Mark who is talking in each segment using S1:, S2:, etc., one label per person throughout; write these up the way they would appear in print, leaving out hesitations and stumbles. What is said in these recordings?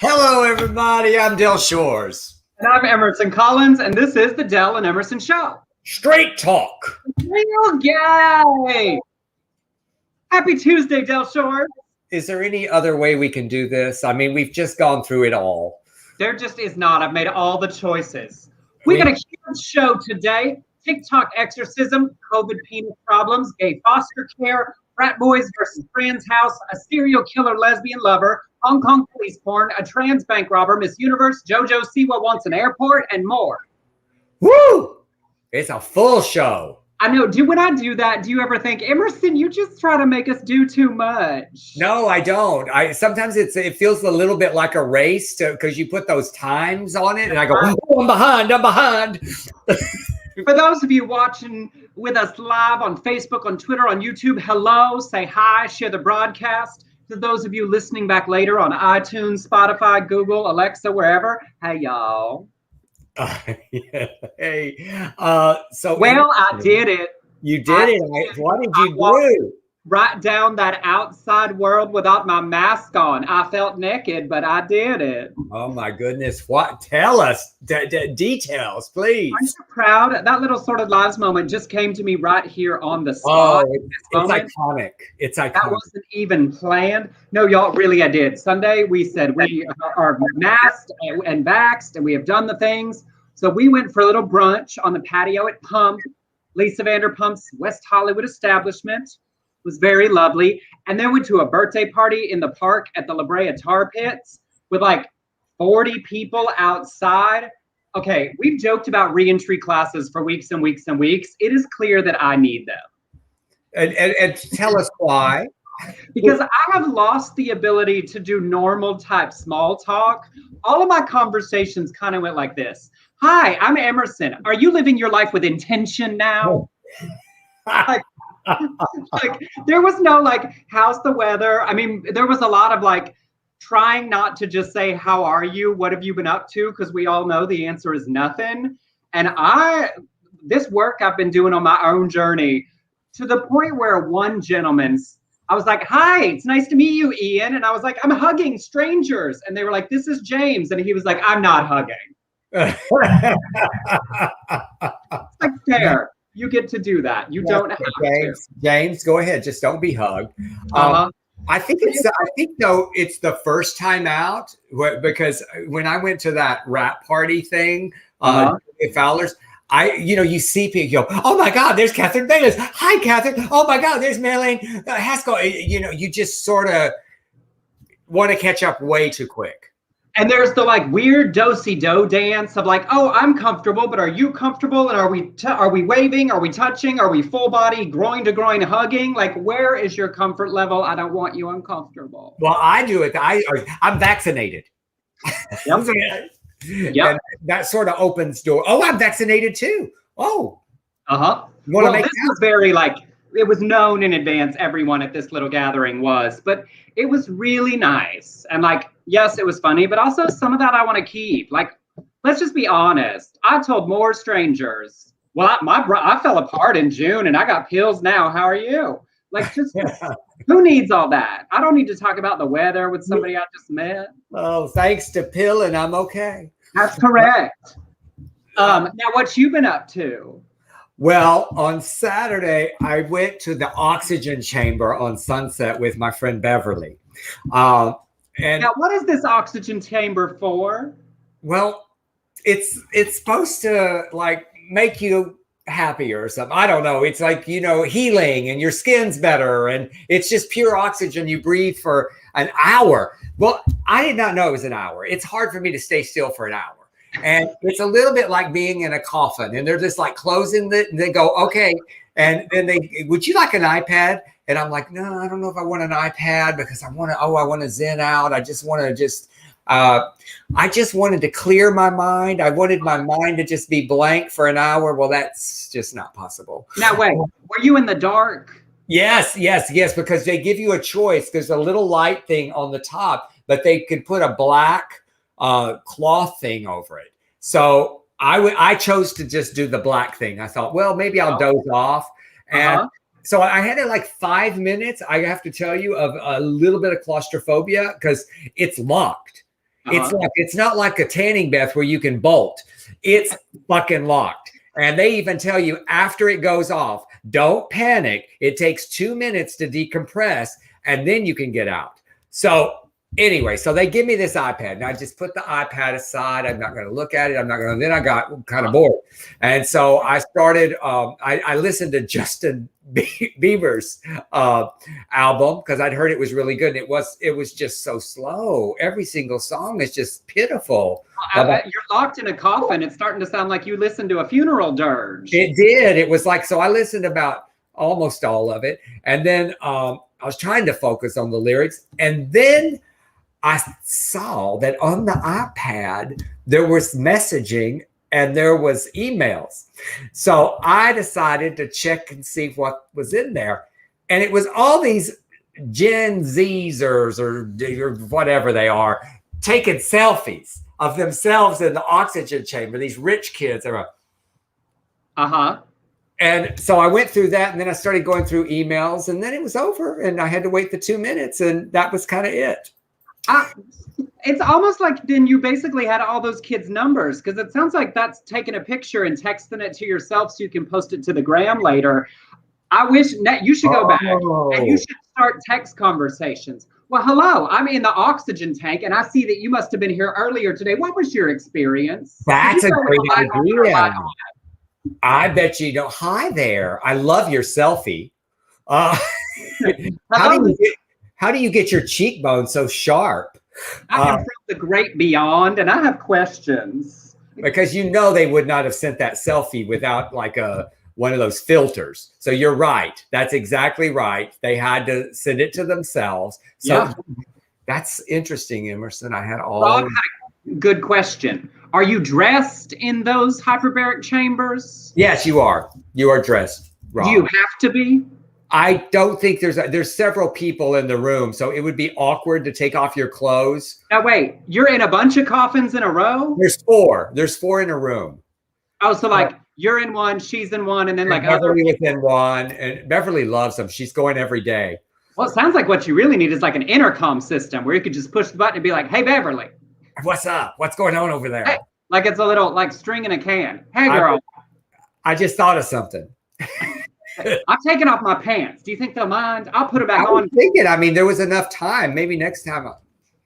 S1: Hello, everybody. I'm Del Shores.
S2: And I'm Emerson Collins, and this is the Del and Emerson Show.
S1: Straight talk.
S2: Real gay. Happy Tuesday, Del Shores.
S1: Is there any other way we can do this? I mean, we've just gone through it all.
S2: There just is not. I've made all the choices. We got a huge show today. TikTok exorcism, COVID penis problems, gay foster care, frat boys versus trans house, a serial killer lesbian lover, Hong Kong police porn, a trans bank robber, Miss Universe, JoJo Siwa wants an airport, and more.
S1: Woo! It's a full show.
S2: I know. When I do that, do you ever think, Emerson, you just try to make us do too much?
S1: No, I don't. Sometimes it feels a little bit like a race because you put those times on it, and I go, oh, I'm behind.
S2: For those of you watching with us live on Facebook, on Twitter, on YouTube, hello, say hi, share the broadcast. To those of you listening back later on iTunes, Spotify, Google, Alexa, wherever, hey, y'all.
S1: Yeah. Hey.
S2: Well, I did it.
S1: You did it. What did you do?
S2: Right down that outside world without my mask on. I felt naked, but I did it.
S1: Oh my goodness! What? Tell us details, please.
S2: Aren't you proud? That little sort of lives moment just came to me right here on the spot.
S1: Oh, it's iconic. It's iconic.
S2: That wasn't even planned. No, y'all, really, I did. Sunday, we said we are masked and vaxxed, and we have done the things. So we went for a little brunch on the patio at Pump, Lisa Vanderpump's West Hollywood establishment. It was very lovely. And then went to a birthday party in the park at the La Brea Tar Pits with like 40 people outside. Okay, we've joked about reentry classes for weeks and weeks and weeks. It is clear that I need them.
S1: And tell us why.
S2: Because I have lost the ability to do normal type small talk. All of my conversations kind of went like this. Hi, I'm Emerson. Are you living your life with intention now? like there was no like, how's the weather? I mean, there was a lot of like trying not to just say, how are you? What have you been up to? Because we all know the answer is nothing. And this work I've been doing on my own journey to the point where one gentleman's, I was like, hi, it's nice to meet you, Ian. And I was like, I'm hugging strangers. And they were like, this is James. And he was like, I'm not hugging. It's like fair. You get to do that. You don't have to.
S1: James, go ahead. Just don't be hugged. I think though it's the first time out because when I went to that rap party thing at Fowler's, you see people go, oh my God, there's Catherine Bayless. Hi, Catherine. Oh my God, there's Marilyn Haskell. You just sort of want to catch up way too quick.
S2: And there's the like weird do-si-do dance of like, oh, I'm comfortable, but are you comfortable? And are we waving? Are we touching? Are we full body, groin to groin hugging? Like, where is your comfort level? I don't want you uncomfortable.
S1: Well, I do it. I'm vaccinated.
S2: Yep.
S1: And that sort of opens door. Oh, I'm vaccinated too. Oh.
S2: Well, this was very like, it was known in advance, everyone at this little gathering was, but it was really nice. And like, yes, it was funny, but also some of that I want to keep. Like, let's just be honest. I told more strangers, well, I fell apart in June and I got pills now. How are you? Like, just who needs all that? I don't need to talk about the weather with somebody I just met.
S1: Oh, thanks to pill and I'm okay.
S2: That's correct. Now, what you been up to?
S1: Well, on Saturday, I went to the oxygen chamber on Sunset with my friend Beverly. And
S2: now, what is this oxygen chamber for?
S1: Well, it's supposed to like make you happier or something. I don't know. It's like, healing and your skin's better. And it's just pure oxygen you breathe for an hour. Well, I did not know it was an hour. It's hard for me to stay still for an hour. And it's a little bit like being in a coffin and they're just like closing it and they go, okay. And then would you like an iPad? And I'm like, no, I don't know if I want an iPad because I want to zen out. I just wanted to clear my mind. I wanted my mind to just be blank for an hour. Well, that's just not possible.
S2: Now, wait, were you in the dark?
S1: Yes, because they give you a choice. There's a little light thing on the top, but they could put a black cloth thing over it. So I chose to just do the black thing. I thought, well, maybe I'll doze off. And so I had like 5 minutes, I have to tell you, of a little bit of claustrophobia because it's locked. It's not like a tanning bath where you can bolt. It's fucking locked. And they even tell you after it goes off, don't panic. It takes 2 minutes to decompress and then you can get out. So anyway, so they give me this iPad and I just put the iPad aside. I'm not going to look at it. Then I got kind of bored. And so I started, I listened to Justin Bieber's album because I'd heard it was really good. It was just so slow. Every single song is just pitiful.
S2: You're locked in a coffin. It's starting to sound like you listened to a funeral dirge.
S1: It did. It was like, so I listened about almost all of it. And then I was trying to focus on the lyrics. And then I saw that on the iPad, there was messaging and there was emails. So I decided to check and see what was in there. And it was all these Gen Zers or whatever they are, taking selfies of themselves in the oxygen chamber, these rich kids. And so I went through that and then I started going through emails and then it was over and I had to wait the 2 minutes and that was kind of it.
S2: It's almost like then you basically had all those kids' numbers because it sounds like that's taking a picture and texting it to yourself so you can post it to the gram later. I wish you should go back and you should start text conversations. Well, hello, I'm in the oxygen tank and I see that you must have been here earlier today. What was your experience?
S1: That's a great idea. I bet you don't. Hi there. I love your selfie. How do you get your cheekbones so sharp?
S2: I am from the great beyond and I have questions.
S1: Because they would not have sent that selfie without like one of those filters. So you're right. That's exactly right. They had to send it to themselves. So that's interesting, Emerson. I had all.
S2: Rob, good question. Are you dressed in those hyperbaric chambers?
S1: Yes, you are. You are dressed, Rob.
S2: Do you have to be?
S1: I don't think there's several people in the room, so it would be awkward to take off your clothes.
S2: Now wait, you're in a bunch of coffins in a row?
S1: There's four. There's four in a room.
S2: Oh, so like you're in one, she's in one, and then like
S1: Beverly was in one, and Beverly loves them. She's going every day.
S2: Well, it sounds like what you really need is like an intercom system where you could just push the button and be like, "Hey, Beverly,
S1: what's up? What's going on over there?"
S2: Hey, like it's a little like string in a can. Hey, girl.
S1: I just thought of something.
S2: I'm taking off my pants. Do you think they'll mind? I'll put it back on.
S1: I mean, there was enough time. Maybe next time I'll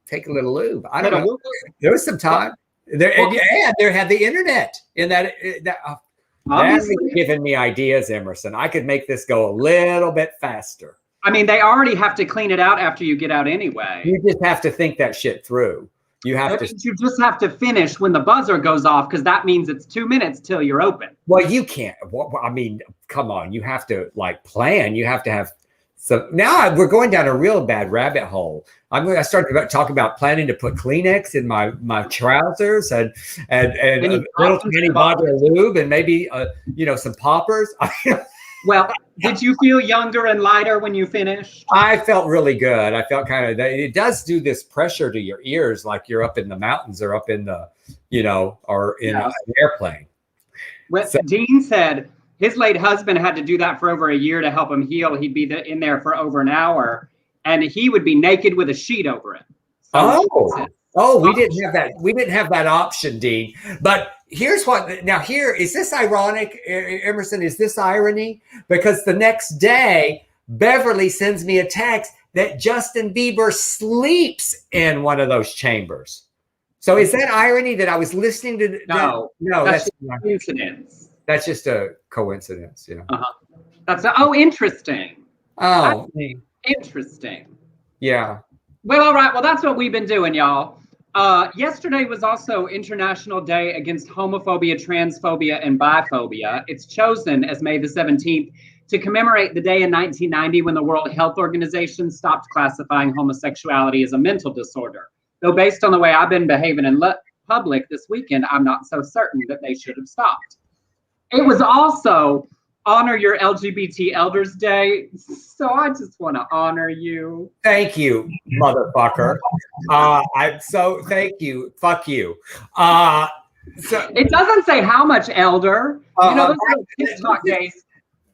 S1: take a little lube. I don't know. There was some time. There had the internet in that. That's giving me ideas, Emerson. I could make this go a little bit faster.
S2: I mean, they already have to clean it out after you get out anyway.
S1: You just have to think that shit through. You
S2: just have to finish when the buzzer goes off because that means it's 2 minutes till you're open.
S1: Well, you can't. I mean, come on. You have to like plan. You have to have some. Now we're going down a real bad rabbit hole. I'm going to start talking about planning to put Kleenex in my trousers and a little tiny bottle of lube and maybe some poppers.
S2: Well, did you feel younger and lighter when you finished?
S1: I felt really good. I felt kind of, it does do this pressure to your ears, like you're up in the mountains or up in the, or in an airplane.
S2: Well, so, Dean said his late husband had to do that for over a year to help him heal. He'd be in there for over an hour and he would be naked with a sheet over him.
S1: So we didn't have that. We didn't have that option, Dean. But here's what. Now, is this ironic, Emerson? Is this irony? Because the next day, Beverly sends me a text that Justin Bieber sleeps in one of those chambers. So is that irony that I was listening to?
S2: No, that's a coincidence.
S1: That's just a coincidence.
S2: That's interesting.
S1: Oh,
S2: interesting.
S1: Yeah.
S2: Well, all right. Well, that's what we've been doing, y'all. Yesterday was also International Day Against Homophobia, Transphobia, and Biphobia. It's chosen as May the 17th to commemorate the day in 1990 when the World Health Organization stopped classifying homosexuality as a mental disorder. Though based on the way I've been behaving in public this weekend, I'm not so certain that they should have stopped. It was also Honor Your LGBT Elders Day. So I just want to honor you.
S1: Thank you, motherfucker. Thank you. Fuck you. So
S2: it doesn't say how much elder. Those TikTok days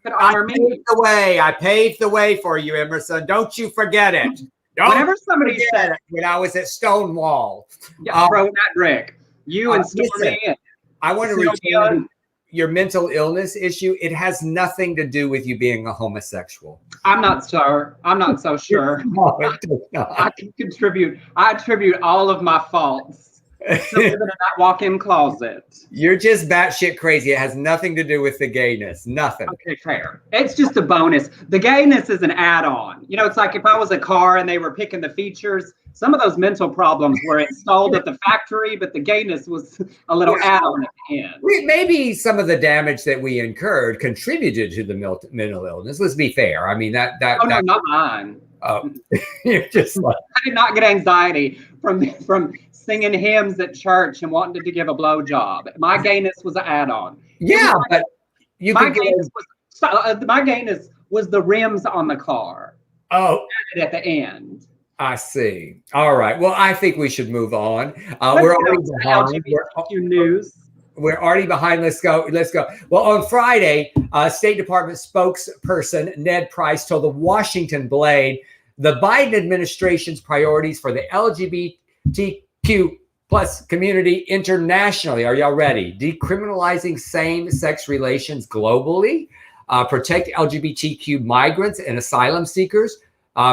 S2: could honor me.
S1: I paved the way for you, Emerson. Don't you forget it.
S2: Whenever somebody said
S1: when I was at Stonewall.
S2: Yeah, throwing that brick. You and
S1: Listen,
S2: Stormy.
S1: I want to
S2: Sylvia.
S1: return your mental illness issue. It has nothing to do with you being a homosexual.
S2: I'm not so sure.
S1: No, it does not.
S2: I can contribute. I attribute all of my faults to living in that walk-in closet.
S1: You're just batshit crazy. It has nothing to do with the gayness. Nothing.
S2: Okay, fair. It's just a bonus. The gayness is an add-on. You know, it's like if I was a car and they were picking the features, some of those mental problems were installed at the factory, but the gayness was a little add-on at the end.
S1: Maybe some of the damage that we incurred contributed to the mental illness. Let's be fair. I mean, that
S2: no, not mine.
S1: Oh, you're just like,
S2: I did not get anxiety from singing hymns at church and wanting to give a blowjob. My gayness was an add-on.
S1: Yeah, but you
S2: my gayness was the rims on the car.
S1: Oh,
S2: at the end.
S1: I see. All right. Well, I think we should move on. We're already behind.
S2: News.
S1: We're already behind. Let's go. Well, on Friday, State Department spokesperson Ned Price told the Washington Blade the Biden administration's priorities for the LGBTQ plus community internationally. Are y'all ready? Decriminalizing same-sex relations globally, protect LGBTQ migrants and asylum seekers,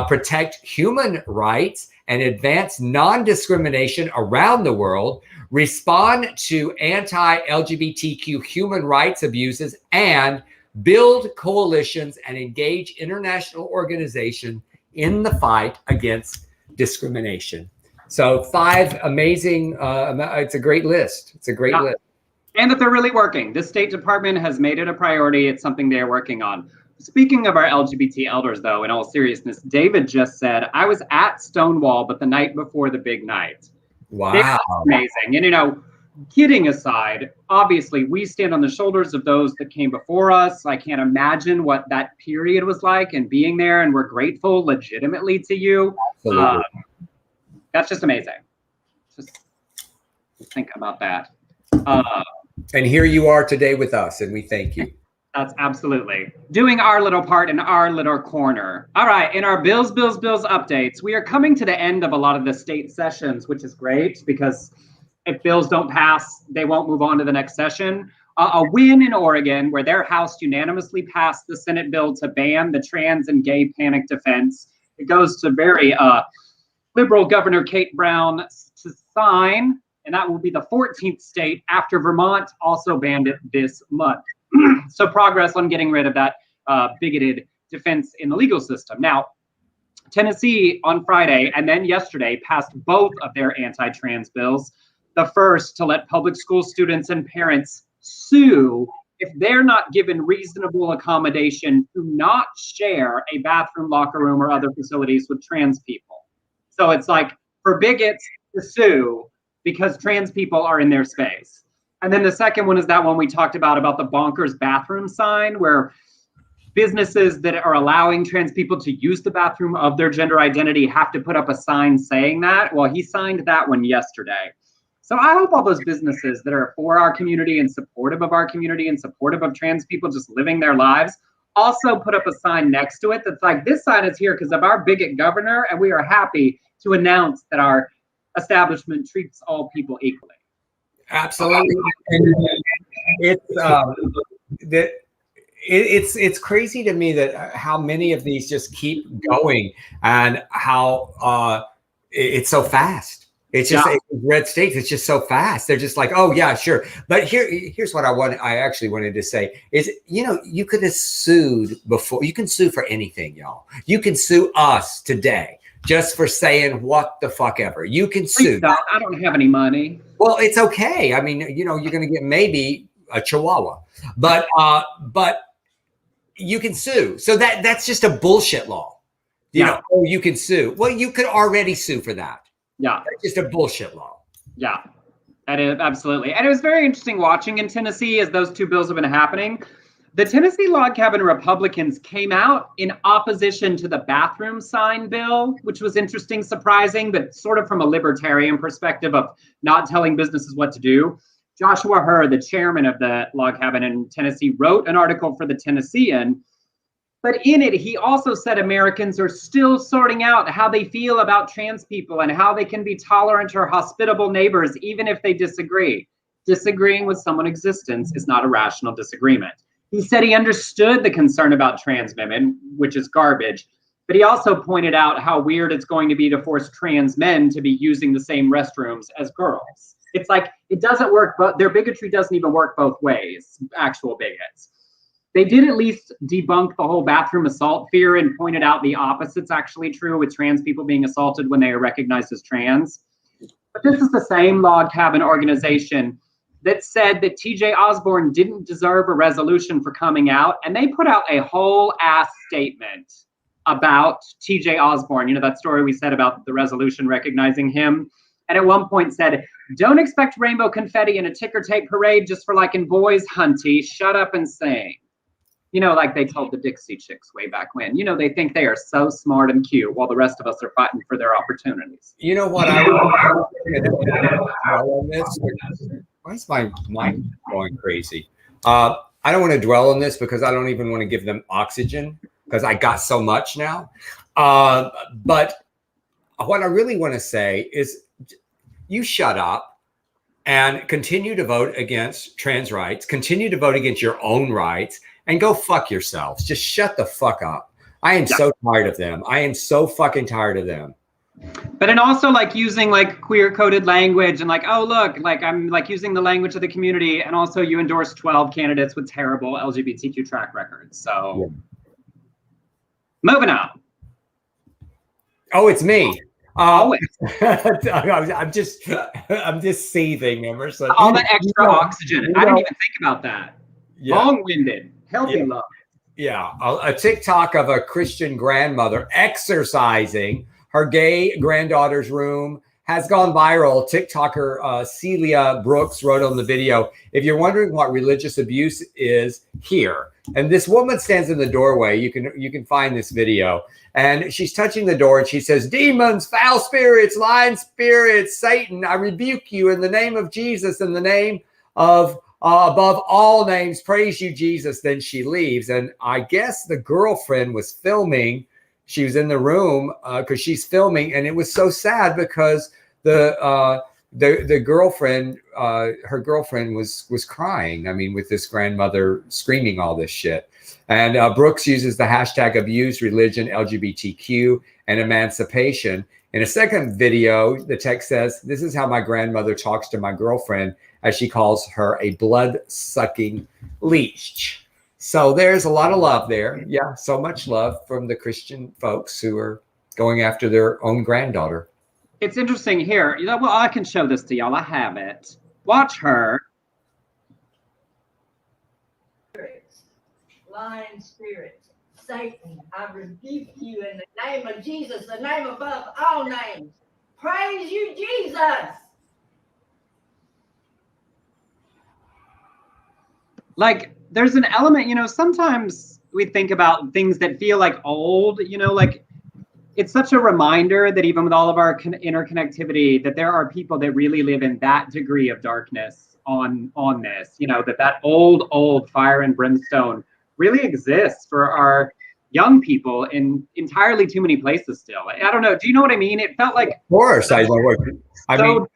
S1: protect human rights and advance non-discrimination around the world, respond to anti-LGBTQ human rights abuses, and build coalitions and engage international organizations in the fight against discrimination. So 5 amazing, it's a great list. It's a great list.
S2: And that they're really working. The State Department has made it a priority. It's something they're working on. Speaking of our LGBT elders, though, in all seriousness, David just said, I was at Stonewall, but the night before the big night.
S1: Wow.
S2: Amazing. And, you know, kidding aside, obviously, we stand on the shoulders of those that came before us. I can't imagine what that period was like and being there. And we're grateful legitimately to you. That's just amazing. Just think about that.
S1: And here you are today with us, and we thank you.
S2: That's absolutely doing our little part in our little corner. All right, in our bills updates, we are coming to the end of a lot of the state sessions, which is great because if bills don't pass, they won't move on to the next session. A win in Oregon where their House unanimously passed the Senate bill to ban the trans and gay panic defense. It goes to very liberal Governor Kate Brown to sign, and that will be the 14th state after Vermont also banned it this month. So progress on getting rid of that bigoted defense in the legal system. Now, Tennessee on Friday and then yesterday passed both of their anti-trans bills. The first to let public school students and parents sue if they're not given reasonable accommodation to not share a bathroom, locker room, or other facilities with trans people. So it's like for bigots to sue because trans people are in their space. And then the second one is that one we talked about the bonkers bathroom sign, where businesses that are allowing trans people to use the bathroom of their gender identity have to put up a sign saying that. Well, he signed that one yesterday. So I hope all those businesses that are for our community and supportive of our community and supportive of trans people just living their lives also put up a sign next to it that's like, this sign is here because of our bigot governor, and we are happy to announce that our establishment treats all people equally.
S1: Absolutely. And it's crazy to me that how many of these just keep going and how it's so fast. It's just red states. It's just so fast. They're just like, oh yeah, sure. But here's what I actually wanted to say is, you know, you could have sued before. You can sue for anything, y'all. You can sue us today just for saying what the fuck ever. You can sue.
S2: I don't have any money.
S1: Well, it's okay. I mean, you know, you're going to get maybe a chihuahua, but you can sue. So that's just a bullshit law. You know, oh, you can sue. Well, you could already sue for that.
S2: Yeah.
S1: That's just a bullshit law.
S2: Yeah, that is absolutely. And it was very interesting watching in Tennessee as those two bills have been happening. The Tennessee Log Cabin Republicans came out in opposition to the bathroom sign bill, which was interesting, surprising, but sort of from a libertarian perspective of not telling businesses what to do. Joshua Hurd, the chairman of the Log Cabin in Tennessee, wrote an article for the Tennessean But in it, he also said Americans are still sorting out how they feel about trans people and how they can be tolerant or hospitable neighbors, even if they disagree. Disagreeing with someone's existence is not a rational disagreement. He said he understood the concern about trans women, which is garbage, but he also pointed out how weird it's going to be to force trans men to be using the same restrooms as girls. It's like, it doesn't work, but their bigotry doesn't even work both ways, actual bigots. They did at least debunk the whole bathroom assault fear and pointed out the opposite's actually true with trans people being assaulted when they are recognized as trans. But this is the same log cabin organization that said that TJ Osborne didn't deserve a resolution for coming out, and they put out a whole ass statement about TJ Osborne. You know, that story we said about the resolution recognizing him. And at one point said, don't expect rainbow confetti in a ticker tape parade just for liking boys, hunty. Shut up and sing. You know, like they told the Dixie Chicks way back when. You know, they think they are so smart and cute while the rest of us are fighting for their opportunities.
S1: You know what? Why is my mind going crazy? I don't want to dwell on this because I don't even want to give them oxygen because I got so much now. But what I really want to say is you shut up and continue to vote against trans rights, continue to vote against your own rights, and go fuck yourselves. Just shut the fuck up. I am so tired of them. I am so fucking tired of them.
S2: But and also like using like queer coded language and like, oh, look, like I'm like using the language of the community. And also you endorse 12 candidates with terrible LGBTQ track records. So moving on.
S1: Oh, it's me.
S2: Always.
S1: I'm just seething, Emerson.
S2: All that extra oxygen. I didn't even think about that.
S1: Yeah.
S2: Long-winded. Healthy love.
S1: Yeah. A TikTok of a Christian grandmother exercising her gay granddaughter's room has gone viral. TikToker Celia Brooks wrote on the video, if you're wondering what religious abuse is, here. And this woman stands in the doorway. You can find this video. And she's touching the door and she says, demons, foul spirits, lying spirits, Satan, I rebuke you in the name of Jesus, in the name of above all names, praise you, Jesus. Then she leaves. And I guess the girlfriend was filming. She was in the room because she's filming. And it was so sad because the girlfriend, her girlfriend was crying. I mean, with this grandmother screaming all this shit. And Brooks uses the hashtag abuse religion, LGBTQ, and emancipation. In a second video, the text says, this is how my grandmother talks to my girlfriend, as she calls her a blood-sucking leech. So there's a lot of love there. Yeah, so much love from the Christian folks who are going after their own granddaughter.
S2: It's interesting here. You know, well, I can show this to y'all. I have it. Watch her.
S3: Lying spirits, Satan, I rebuke you in the name of Jesus, the name above all names. Praise you, Jesus.
S2: Like, there's an element, you know, sometimes we think about things that feel like old, you know, like it's such a reminder that even with all of our interconnectivity, that there are people that really live in that degree of darkness on this, you know, that old fire and brimstone really exists for our young people in entirely too many places still. I don't know. Do you know what I mean? It felt like,
S1: of course, I mean,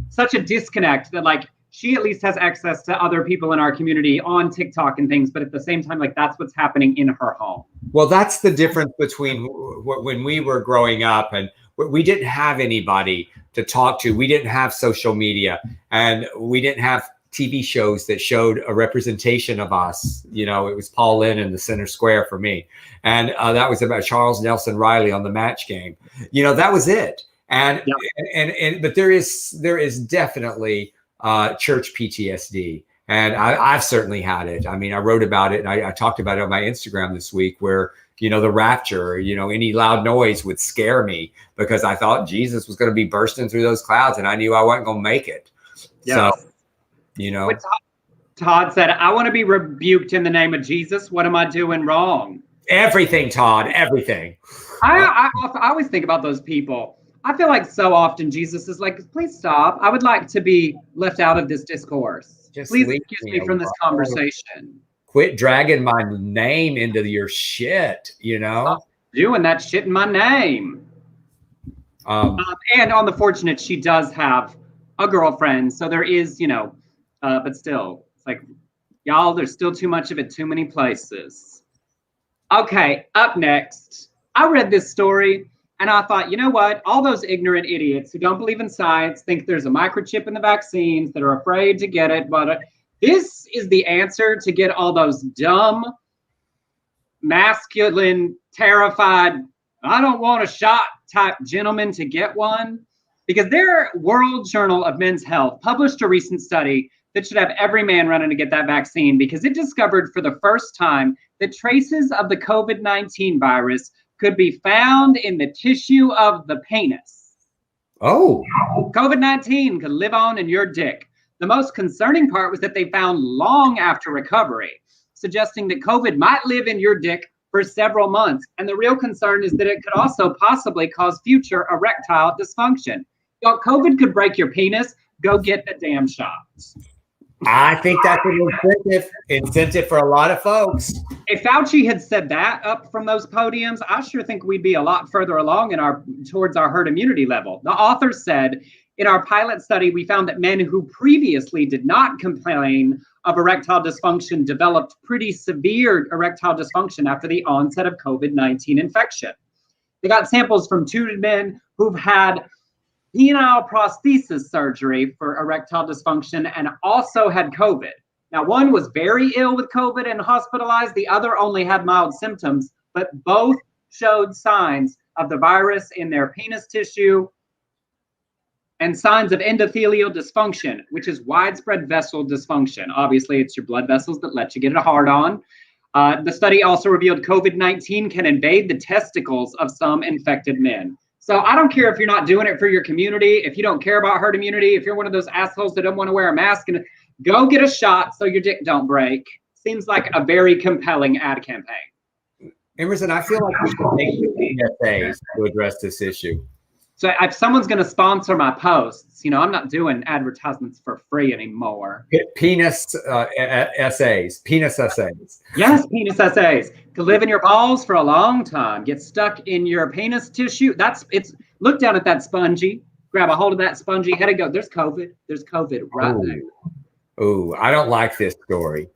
S2: such a disconnect that like she at least has access to other people in our community on TikTok and things, but at the same time, like that's what's happening in her home.
S1: Well, that's the difference between when we were growing up and we didn't have anybody to talk to. We didn't have social media and we didn't have TV shows that showed a representation of us. You know, it was Paul Lynn in the center square for me. And that was about Charles Nelson Riley on the Match Game. You know, that was it. And, but there is definitely church PTSD. And I've certainly had it. I mean, I wrote about it and I talked about it on my Instagram this week where, you know, the rapture, you know, any loud noise would scare me because I thought Jesus was going to be bursting through those clouds and I knew I wasn't going to make it. Yes. So, you know,
S2: Todd said, I want to be rebuked in the name of Jesus. What am I doing wrong?
S1: Everything, Todd, everything.
S2: I always think about those people. I feel like so often Jesus is like, please stop. I would like to be left out of this discourse. Please excuse me from this conversation.
S1: quit dragging my name into your shit,
S2: Doing that shit in my name. And on the fortunate, she does have a girlfriend, so there is, but still, it's like, y'all, there's still too much of it, too many places. Okay, up next, I read this story and I thought, you know what? All those ignorant idiots who don't believe in science think there's a microchip in the vaccines, that are afraid to get it, but this is the answer to get all those dumb, masculine, terrified, I don't want a shot type gentlemen to get one, because their World Journal of Men's Health published a recent study that should have every man running to get that vaccine, because it discovered for the first time that traces of the COVID-19 virus could be found in the tissue of the penis.
S1: Oh.
S2: COVID-19 could live on in your dick. The most concerning part was that they found long after recovery, suggesting that COVID might live in your dick for several months. And the real concern is that it could also possibly cause future erectile dysfunction. Y'all, COVID could break your penis. Go get the damn shots.
S1: I think that's an incentive for a lot of folks.
S2: If Fauci had said that up from those podiums, I sure think we'd be a lot further along towards our herd immunity level. The author said, in our pilot study, we found that men who previously did not complain of erectile dysfunction developed pretty severe erectile dysfunction after the onset of COVID-19 infection. They got samples from 2 men who've had penile prosthesis surgery for erectile dysfunction and also had COVID. Now, one was very ill with COVID and hospitalized. The other only had mild symptoms, but both showed signs of the virus in their penis tissue and signs of endothelial dysfunction, which is widespread vessel dysfunction. Obviously, it's your blood vessels that let you get it hard on. The study also revealed COVID-19 can invade the testicles of some infected men. So I don't care if you're not doing it for your community, if you don't care about herd immunity, if you're one of those assholes that don't want to wear a mask, and go get a shot so your dick don't break. Seems like a very compelling ad campaign.
S1: Emerson, I feel like we should make PSAs to address this issue.
S2: So if someone's going to sponsor my posts, I'm not doing advertisements for free anymore.
S1: Penis essays.
S2: Yes, penis essays. Could live in your balls for a long time. Get stuck in your penis tissue. Look down at that spongy. Grab a hold of that spongy head and go, there's COVID. There's COVID right there.
S1: Oh, I don't like this story.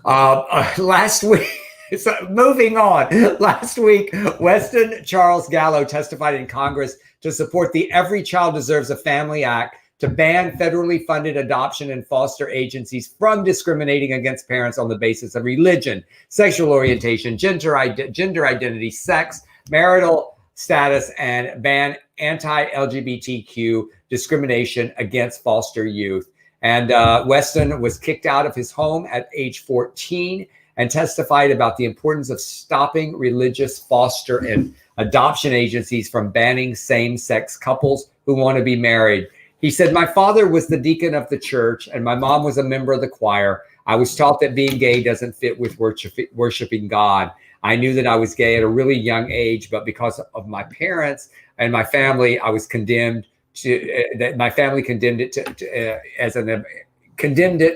S1: Last week, so moving on. Last week, Weston Charles Gallo testified in Congress to support the Every Child Deserves a Family Act to ban federally funded adoption and foster agencies from discriminating against parents on the basis of religion, sexual orientation, gender identity, sex, marital status, and ban anti-LGBTQ discrimination against foster youth. And Weston was kicked out of his home at age 14 and testified about the importance of stopping religious foster and adoption agencies from banning same-sex couples who want to be married. He said, my father was the deacon of the church and my mom was a member of the choir. I was taught that being gay doesn't fit with worshiping God. I knew that I was gay at a really young age, but because of my parents and my family, I was condemned to, that my family condemned it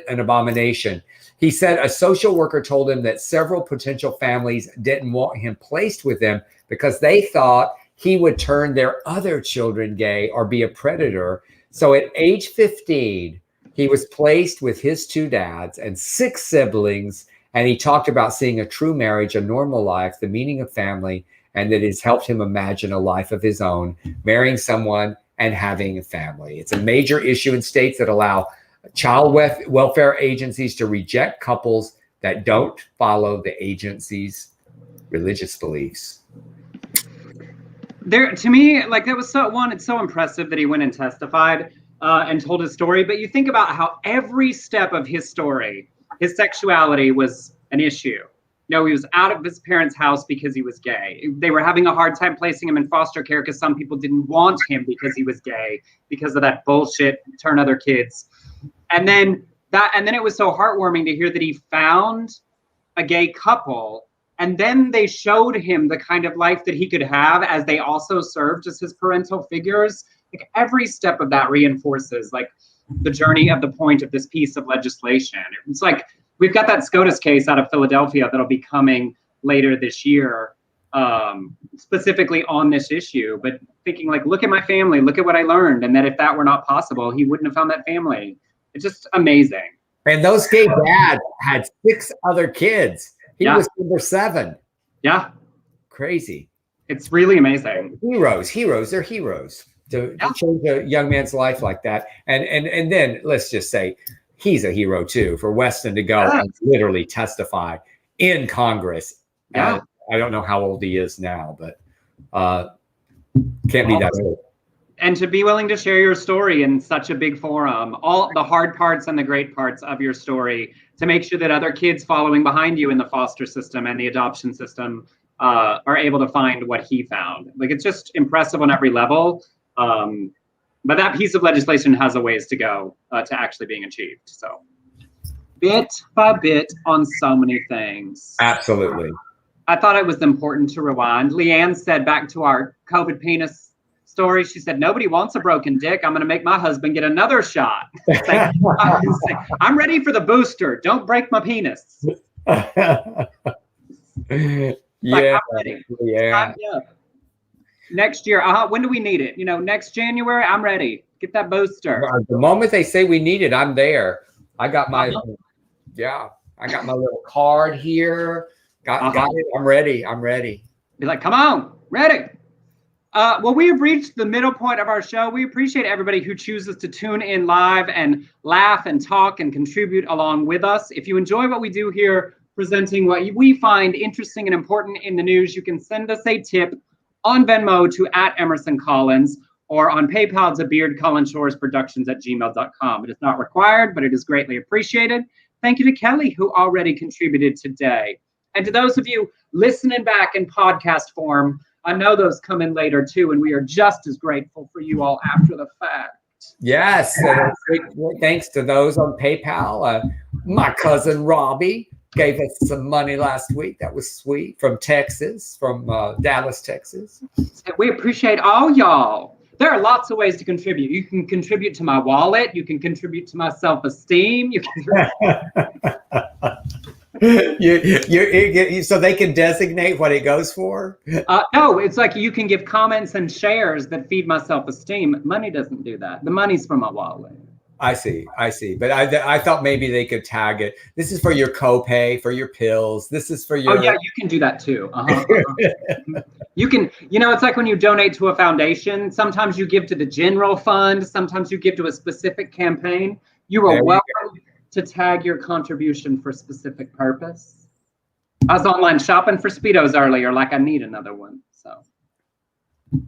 S1: an abomination. He said a social worker told him that several potential families didn't want him placed with them because they thought he would turn their other children gay or be a predator. So at age 15, he was placed with his 2 dads and 6 siblings. And he talked about seeing a true marriage, a normal life, the meaning of family, and that it's helped him imagine a life of his own, marrying someone and having a family. It's a major issue in states that allow child welfare agencies to reject couples that don't follow the agency's religious beliefs.
S2: To me, like that was it's so impressive that he went and testified and told his story. But you think about how every step of his story, his sexuality was an issue. He was out of his parents' house because he was gay. They were having a hard time placing him in foster care because some people didn't want him because he was gay, because of that bullshit, turn other kids. And then it was so heartwarming to hear that he found a gay couple, and then they showed him the kind of life that he could have as they also served as his parental figures. Like every step of that reinforces like the journey of the point of this piece of legislation. It's like We've got that SCOTUS case out of Philadelphia that'll be coming later this year, specifically on this issue. But thinking like, look at my family, look at what I learned, and that if that were not possible, he wouldn't have found that family. It's just amazing.
S1: And those gay dads had 6 other kids. He was number 7.
S2: Yeah.
S1: Crazy.
S2: It's really amazing.
S1: Heroes. They're heroes to change a young man's life like that. And then let's just say he's a hero too for Weston to go and literally testify in Congress.
S2: Yeah.
S1: I don't know how old he is now, but can't be that old.
S2: And to be willing to share your story in such a big forum, all the hard parts and the great parts of your story, to make sure that other kids following behind you in the foster system and the adoption system are able to find what he found. Like, it's just impressive on every level. But that piece of legislation has a ways to go to actually being achieved. So bit by bit on so many things.
S1: Absolutely.
S2: I thought it was important to rewind. Leanne said, back to our COVID penis story, she said, nobody wants a broken dick. I'm going to make my husband get another shot. I'm ready for the booster. Don't break my penis.
S1: Yeah.
S2: Next year, when do we need it? Next January, I'm ready. Get that booster.
S1: The moment they say we need it, I'm there. I got my, I got my little card here. Got it. I'm ready.
S2: Be like, come on, ready. Well, we have reached the middle point of our show. We appreciate everybody who chooses to tune in live and laugh and talk and contribute along with us. If you enjoy what we do here, presenting what we find interesting and important in the news, you can send us a tip on Venmo to @EmersonCollins or on PayPal to beardcollinshoresproductions@gmail.com. It is not required, but it is greatly appreciated. Thank you to Kelly, who already contributed today. And to those of you listening back in podcast form, I know those come in later too, and we are just as grateful for you all after the fact.
S1: Yes. Thanks to those on PayPal. My cousin Robbie gave us some money last week. That was sweet. From Texas, from Dallas, Texas.
S2: We appreciate all y'all. There are lots of ways to contribute. You can contribute to my wallet. You can contribute to my self-esteem. You can. So they can designate what it goes for? No, it's like you can give comments and shares that feed my self-esteem. Money doesn't do that. The money's from my wallet.
S1: I see. But I thought maybe they could tag it. This is for your copay, for your pills. This is for your.
S2: Oh yeah, you can do that too. You can. It's like when you donate to a foundation. Sometimes you give to the general fund. Sometimes you give to a specific campaign. You are welcome to tag your contribution for specific purpose. I was online shopping for Speedos earlier, like I need another one. So.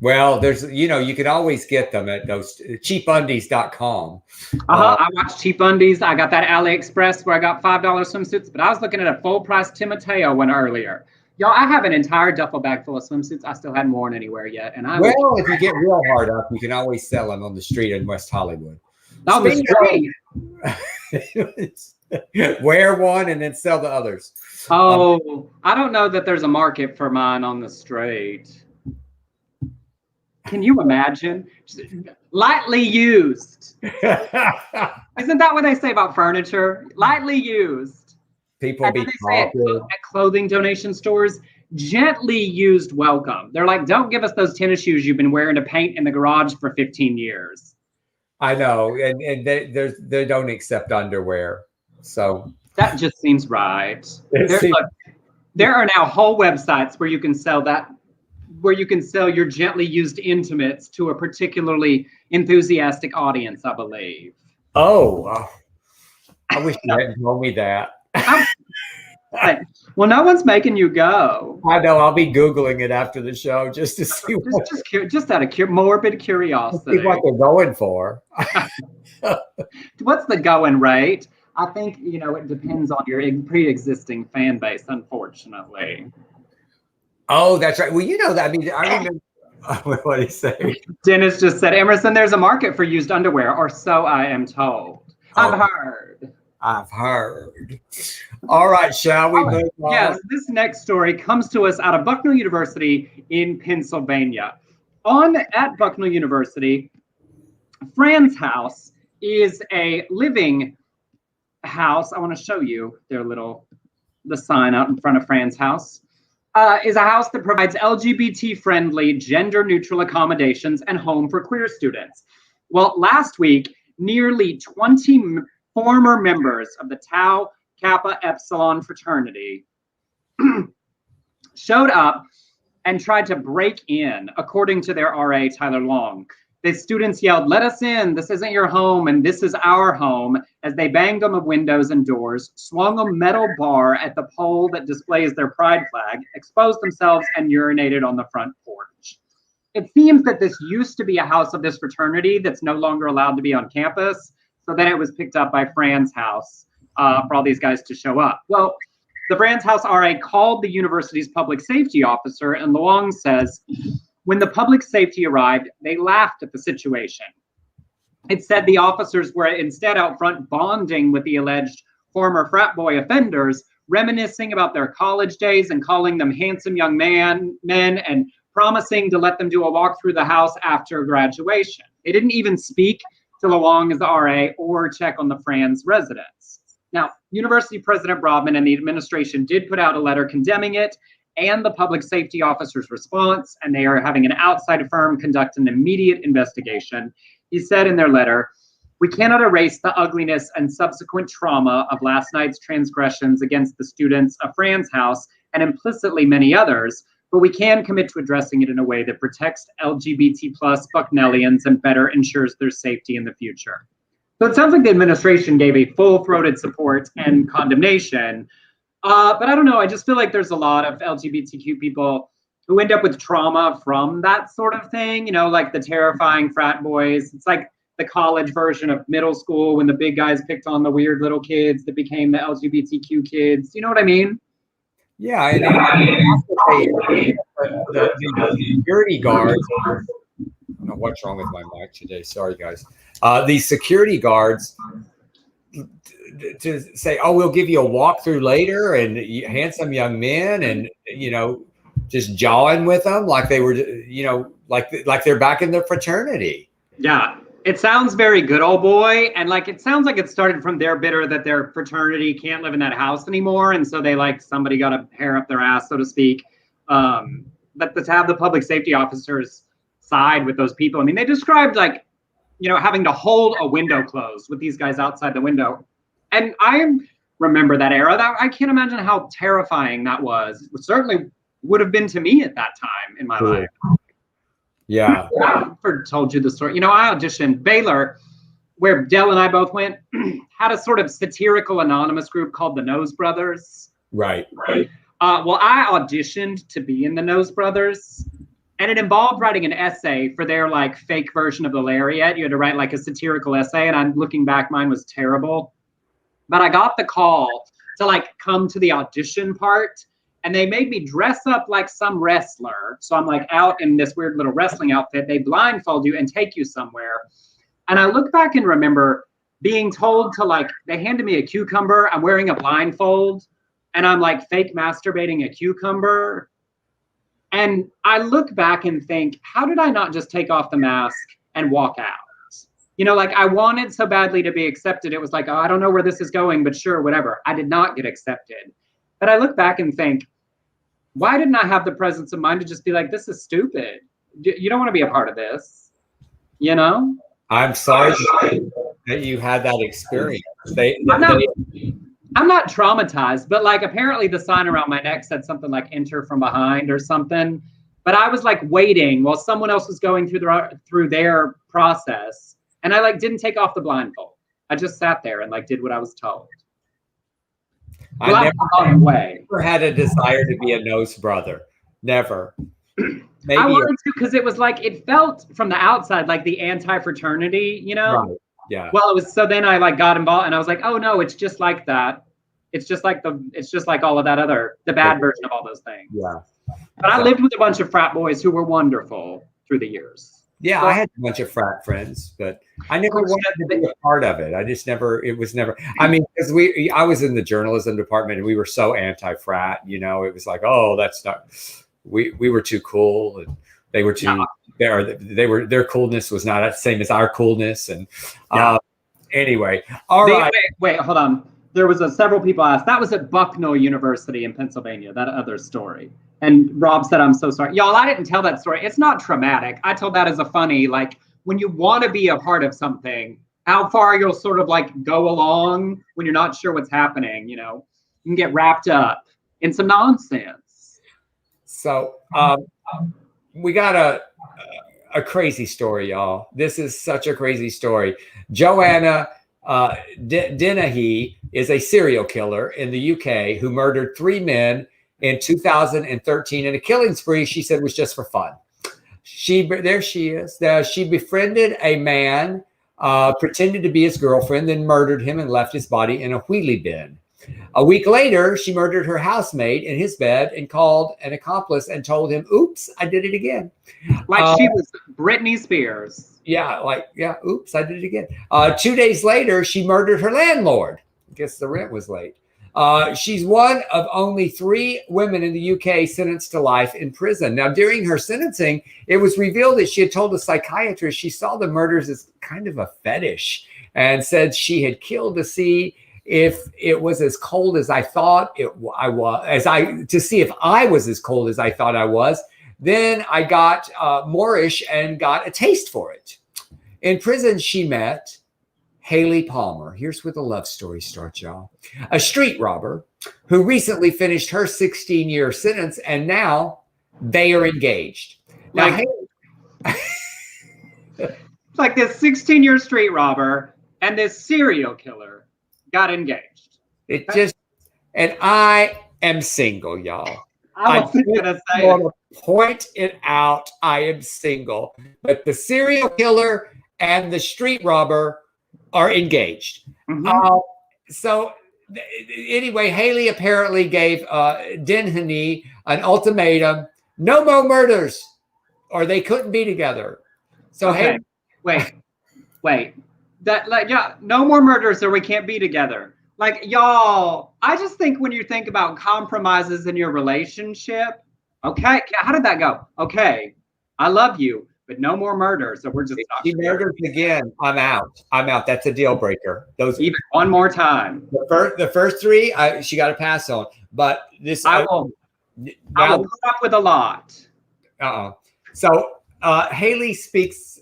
S1: Well, there's, you can always get them at those cheapundies.com.
S2: I watched Cheap Undies. I got that AliExpress where I got $5 swimsuits, but I was looking at a full price Timoteo one earlier. Y'all, I have an entire duffel bag full of swimsuits I still hadn't worn anywhere yet. And
S1: if you get real hard up, you can always sell them on the street in West Hollywood.
S2: On the street.
S1: Wear one and then sell the others.
S2: Oh, I don't know that there's a market for mine on the street. Can you imagine? Lightly used. Isn't that what they say about furniture? Lightly used.
S1: People be
S2: at clothing donation stores, gently used welcome. They're like, don't give us those tennis shoes you've been wearing to paint in the garage for 15 years.
S1: I know, and they don't accept underwear. So
S2: that just seems right. There are now whole websites where you can sell that, where you can sell your gently used intimates to a particularly enthusiastic audience, I believe.
S1: Oh, I wish you hadn't told me that.
S2: Well, no one's making you go.
S1: I know. I'll be Googling it after the show just to see
S2: just out of morbid curiosity.
S1: See what they're going for.
S2: What's the going rate? I think, it depends on your pre-existing fan base, unfortunately.
S1: Oh, that's right. Well, that. I mean, I remember. What did he say?
S2: Dennis just said, Emerson, there's a market for used underwear, or so I am told. I've heard. All right, shall we move on? Yes, this next story comes to us out of Bucknell University in Pennsylvania. At Bucknell University, Fran's house is a living house, I want to show you the sign out in front of Fran's house, is a house that provides LGBT-friendly, gender-neutral accommodations and home for queer students. Well, last week, nearly 20 former members of the Tau Kappa Epsilon fraternity showed up and tried to break in, according to their RA, Tyler Long. The students yelled, "Let us in, this isn't your home, and this is our home," as they banged on the windows and doors, swung a metal bar at the pole that displays their pride flag, exposed themselves, and urinated on the front porch. It seems that this used to be a house of this fraternity that's no longer allowed to be on campus, so then it was picked up by Fran's house for all these guys to show up. Well, the Fran's house RA called the university's public safety officer, and Long says, when the public safety arrived, they laughed at the situation. It said the officers were instead out front bonding with the alleged former frat boy offenders, reminiscing about their college days and calling them handsome young men and promising to let them do a walk through the house after graduation. They didn't even speak to Long as the RA or check on the Fran's residence. Now, University President Brodman and the administration did put out a letter condemning it and the public safety officer's response, and they are having an outside firm conduct an immediate investigation. He said in their letter, "We cannot erase the ugliness and subsequent trauma of last night's transgressions against the students of Fran's house and implicitly many others, but we can commit to addressing it in a way that protects LGBT plus Bucknellians and better ensures their safety in the future." So it sounds like the administration gave a full-throated support and condemnation. But I don't know, I just feel like there's a lot of LGBTQ people who end up with trauma from that sort of thing, you know, like the terrifying frat boys. It's like the college version of middle school when the big guys picked on the weird little kids that became the LGBTQ kids. You know what I mean?
S1: Yeah, and the security guards. I don't know what's wrong with my mic today. Sorry, guys. These security guards to say, "Oh, we'll give you a walkthrough later," and handsome young men, and just jawing with them like they were, like they're back in the fraternity.
S2: Yeah, it sounds very good, old boy, and like it sounds like it started from their bitter that their fraternity can't live in that house anymore, and so they somebody got a hair up their ass, so to speak. But to have the public safety officers side with those people, I mean, they described having to hold a window closed with these guys outside the window. And I remember that era. I can't imagine how terrifying that was. It certainly would have been to me at that time in my life.
S1: Yeah.
S2: I've told you the story. I auditioned Baylor, where Dell and I both went, had a sort of satirical anonymous group called the Nose Brothers.
S1: Right.
S2: Well, I auditioned to be in the Nose Brothers. And it involved writing an essay for their fake version of the Lariat. You had to write a satirical essay, and I'm looking back, mine was terrible. But I got the call to come to the audition part, and they made me dress up like some wrestler. So I'm out in this weird little wrestling outfit. They blindfold you and take you somewhere. And I look back and remember being told to they handed me a cucumber. I'm wearing a blindfold, and I'm fake masturbating a cucumber. And I look back and think, how did I not just take off the mask and walk out? I wanted so badly to be accepted. It was oh, I don't know where this is going, but sure, whatever. I did not get accepted. But I look back and think, why didn't I have the presence of mind to just be this is stupid. You don't want to be a part of this,
S1: I'm sorry that you had that experience.
S2: I'm not traumatized, but apparently the sign around my neck said something like "enter from behind" or something. But I was waiting while someone else was going through their process, and I didn't take off the blindfold. I just sat there and did what I was told.
S1: I never had a desire to be a Nose Brother. Never. Maybe
S2: I wanted to because it was it felt from the outside like the anti-fraternity,
S1: Right. Yeah.
S2: Well, it was, so then I got involved and I was oh no, it's just like that. It's just like all of that the bad version of all those things.
S1: Yeah.
S2: But I lived with a bunch of frat boys who were wonderful through the years.
S1: Yeah, I had a bunch of frat friends, but I never wanted to be a part of it. I just never, it was never, I mean, because I was in the journalism department and we were so anti-frat, it was oh, that's not, we were too cool and they were too, their coolness was not the same as our coolness. And Anyway, all right.
S2: Wait, hold on. There was several people asked. That was at Bucknell University in Pennsylvania, that other story. And Rob said, I'm so sorry. Y'all, I didn't tell that story. It's not traumatic. I told that as a funny, like, when you want to be a part of something, how far you'll sort of like go along when you're not sure what's happening, you know, you can get wrapped up in some nonsense.
S1: So we got a crazy story, y'all. This is such a crazy story. Joanna Dennehy is a serial killer in the UK who murdered 3 men in 2013 in a killing spree she said was just for fun. There she is. She befriended a man, pretended to be his girlfriend, then murdered him and left his body in a wheelie bin. A week later, she murdered her housemate in his bed and called an accomplice and told him, oops, I did it again.
S2: Like she was Britney Spears.
S1: Yeah, oops, I did it again. 2 days later, she murdered her landlord. I guess the rent was late. She's one of only 3 women in the UK sentenced to life in prison. Now, during her sentencing, it was revealed that she had told a psychiatrist she saw the murders as kind of a fetish and said she had killed to see if it was as cold as I thought to see if I was as cold as I thought I was. Then I got Moorish and got a taste for it. In prison, she met Haley Palmer. Here's where the love story starts, y'all. A street robber who recently finished her 16-year sentence, and now they are engaged. Now,
S2: it's like this 16-year street robber and this serial killer got engaged.
S1: And I am single, y'all.
S2: I was gonna say
S1: want to point it out. I am single, but the serial killer and the street robber are engaged.
S2: Mm-hmm.
S1: So anyway, Haley apparently gave Dennehy an ultimatum: no more murders, or they couldn't be together. So
S2: okay. Wait. No more murders, or we can't be together. Like, y'all, I just think when you think about compromises in your relationship, okay, how did that go? Okay, I love you, but no more murders. So we're just.
S1: If she murders again, I'm out. That's a deal breaker.
S2: Even one more time.
S1: The first 3, she got to pass on. But this,
S2: I will put up with a lot.
S1: So Haley speaks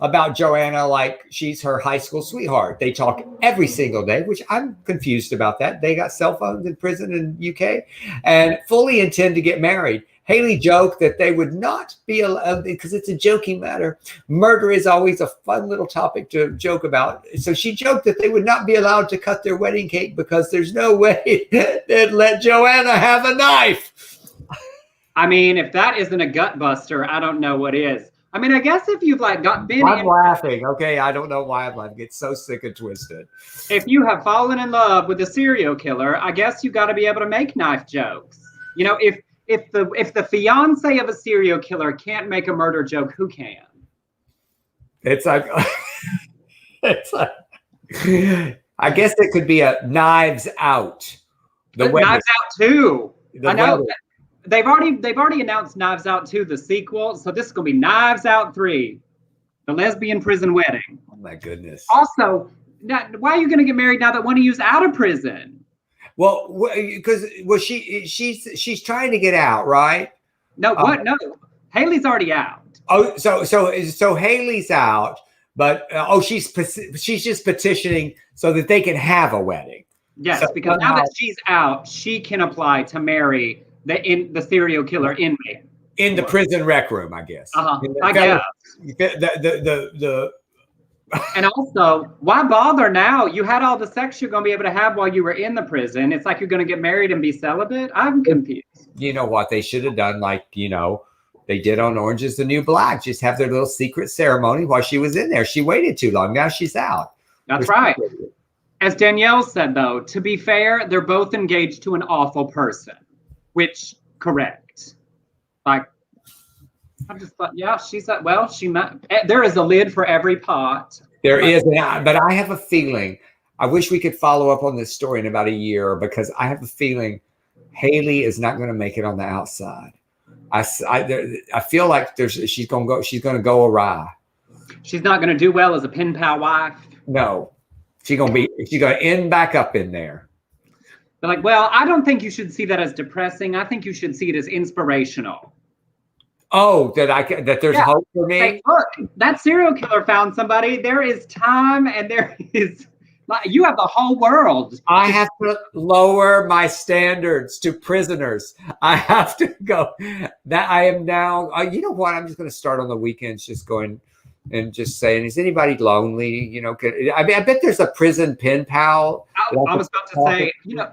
S1: about Joanna like she's her high school sweetheart. They talk every single day, which I'm confused about that. They got cell phones in prison in UK and fully intend to get married. Haley joked that they would not be allowed, because it's a joking matter. Murder is always a fun little topic to joke about. So she joked that they would not be allowed to cut their wedding cake because there's no way they'd let Joanna have a knife.
S2: I mean, if that isn't a gut buster, I don't know what is. I mean, I guess if you've like been
S1: I'm laughing. Okay, I don't know why I'm laughing. It's so sick and twisted.
S2: If you have fallen in love with a serial killer, I guess you got to be able to make knife jokes. You know, if the fiance of a serial killer can't make a murder joke, who can? It's like
S1: I guess it could be a Knives Out.
S2: Knives Out 2. I know. They've already announced Knives Out 2, the sequel. So this is going to be Knives Out 3, the lesbian prison wedding.
S1: Oh my goodness.
S2: Also, why are you going to get married now that one of you's out of prison?
S1: Well, because she's trying to get out, right?
S2: No, what? No, Haley's already out.
S1: Oh, so Haley's out, but she's just petitioning so that they can have a wedding.
S2: Yes, because now that she's out, she can apply to marry the serial killer inmate
S1: in the prison rec room, I guess.
S2: I guess. And also, why bother now? You had all the sex you're going to be able to have while you were in the prison. It's like you're going to get married and be celibate. I'm confused.
S1: You know what they should have done, like, they did on Orange is the New Black. Just have their little secret ceremony while she was in there. She waited too long. Now she's out.
S2: That's right. As Danielle said, though, to be fair, they're both engaged to an awful person. Which, correct. Like, I just thought, yeah, she's like, well, she might. There is a lid for every pot.
S1: There is, but I have a feeling. I wish we could follow up on this story in about a year, because I have a feeling Haley is not going to make it on the outside. I feel like she's going to go awry.
S2: She's not going to do well as a pen pal wife.
S1: No, She's gonna end back up in there.
S2: They're like, well, I don't think you should see that as depressing. I think you should see it as inspirational.
S1: Oh, that there's hope for me.
S2: Hey, look, that serial killer found somebody. There is time, and there is you have the whole world.
S1: I have to lower my standards to prisoners. I have to go. That I am now. You know what? I'm just going to start on the weekends, just going and just saying, is anybody lonely? You know, I bet there's a prison pen pal.
S2: I was about to say, you know.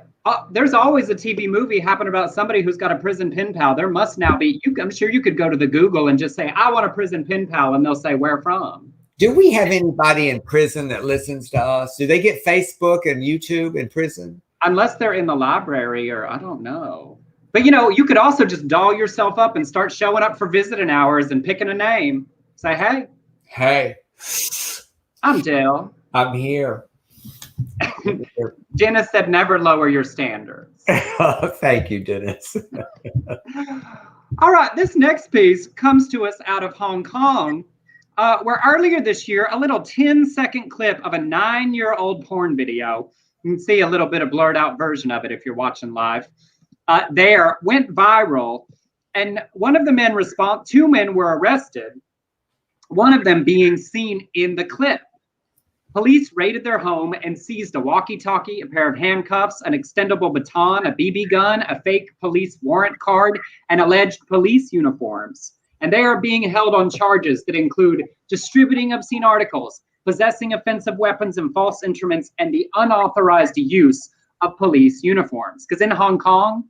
S2: There's always a TV movie happening about somebody who's got a prison pen pal. There must now be. I'm sure you could go to the Google and just say, I want a prison pen pal, and they'll say, where from?
S1: Do we have anybody in prison that listens to us? Do they get Facebook and YouTube in prison?
S2: Unless they're in the library, or I don't know. But, you know, you could also just doll yourself up and start showing up for visiting hours and picking a name. Say, hey.
S1: Hey.
S2: I'm Dale.
S1: I'm here.
S2: Dennis said, never lower your standards.
S1: Thank you, Dennis.
S2: All right, this next piece comes to us out of Hong Kong, where earlier this year, a little 10-second clip of a 9-year-old porn video, you can see a little bit of blurred out version of it if you're watching live, there went viral. And one of the men two men were arrested, one of them being seen in the clip. Police raided their home and seized a walkie-talkie, a pair of handcuffs, an extendable baton, a BB gun, a fake police warrant card, and alleged police uniforms. And they are being held on charges that include distributing obscene articles, possessing offensive weapons and false instruments, and the unauthorized use of police uniforms. Because in Hong Kong,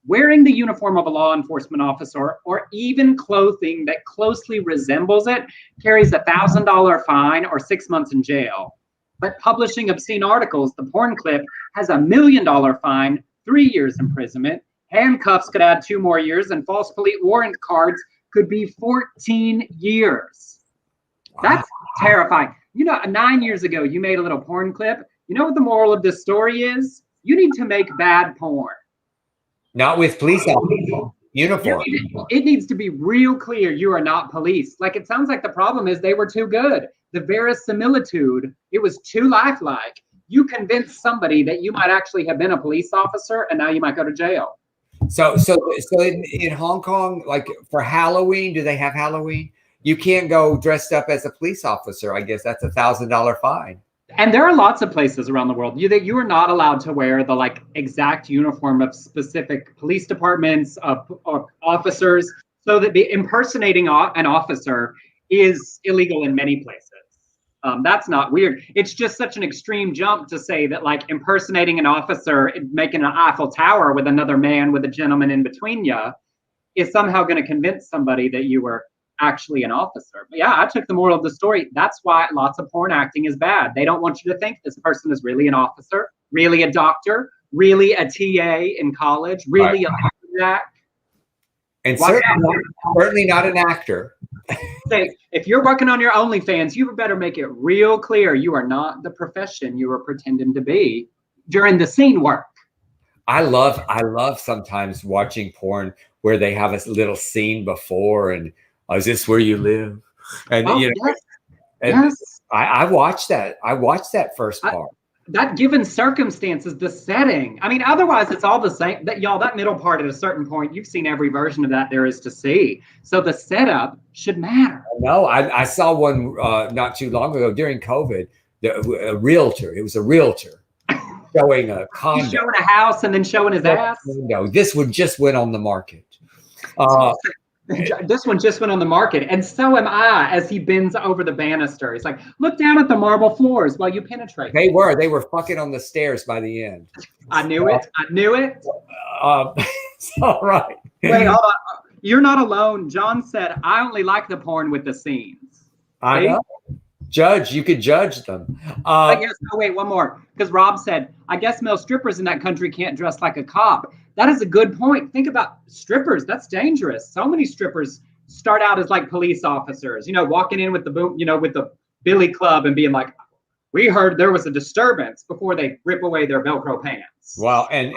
S2: wearing the uniform of a law enforcement officer or even clothing that closely resembles it carries a $1,000 fine or 6 months in jail. But publishing obscene articles, the porn clip, has $1 million fine, 3 years imprisonment, handcuffs could add 2 more years, and false police warrant cards could be 14 years. That's terrifying. You know, 9 years ago, you made a little porn clip. You know what the moral of this story is? You need to make bad porn.
S1: Not with police officers. Uniform.
S2: It needs to be real clear you are not police. Like, it sounds like the problem is they were too good. The verisimilitude, it was too lifelike. You convinced somebody that you might actually have been a police officer, and now you might go to jail.
S1: So in Hong Kong, like for Halloween, do they have Halloween? You can't go dressed up as a police officer. I guess that's a $1,000 fine.
S2: And there are lots of places around the world you are not allowed to wear the like exact uniform of specific police departments or officers, so that impersonating an officer is illegal in many places. That's not weird. It's just such an extreme jump to say that like impersonating an officer, making an Eiffel Tower with another man with a gentleman in between you, is somehow going to convince somebody that you were actually an officer. But yeah, I took the moral of the story. That's why lots of porn acting is bad. They don't want you to think this person is really an officer, really a doctor, really a TA in college, really a jack.
S1: And certainly not an actor.
S2: If you're working on your OnlyFans, you better make it real clear you are not the profession you are pretending to be during the scene work.
S1: I love sometimes watching porn where they have a little scene before and is this where you live? And you know,
S2: yes.
S1: And
S2: Yes.
S1: I watched that. I watched that first part.
S2: That given circumstances, the setting. I mean, otherwise it's all the same. That middle part at a certain point, you've seen every version of that there is to see. So the setup should matter.
S1: No, I saw one not too long ago during COVID. A realtor. It was a realtor showing a condo.
S2: He's showing a house and then showing his ass.
S1: No, this one just went on the market.
S2: This one just went on the market, and so am I. As he bends over the banister, he's like, "Look down at the marble floors while you penetrate."
S1: They were fucking on the stairs by the end.
S2: I knew it.
S1: All right.
S2: Wait, hold on. You're not alone. John said, "I only like the porn with the scenes."
S1: I know. You could judge them.
S2: I guess. Oh, wait, one more. Because Rob said, "I guess male strippers in that country can't dress like a cop." That is a good point. Think about strippers. That's dangerous. So many strippers start out as like police officers, walking in with the boom, with the billy club and being like, "We heard there was a disturbance," before they rip away their Velcro pants.
S1: Well, and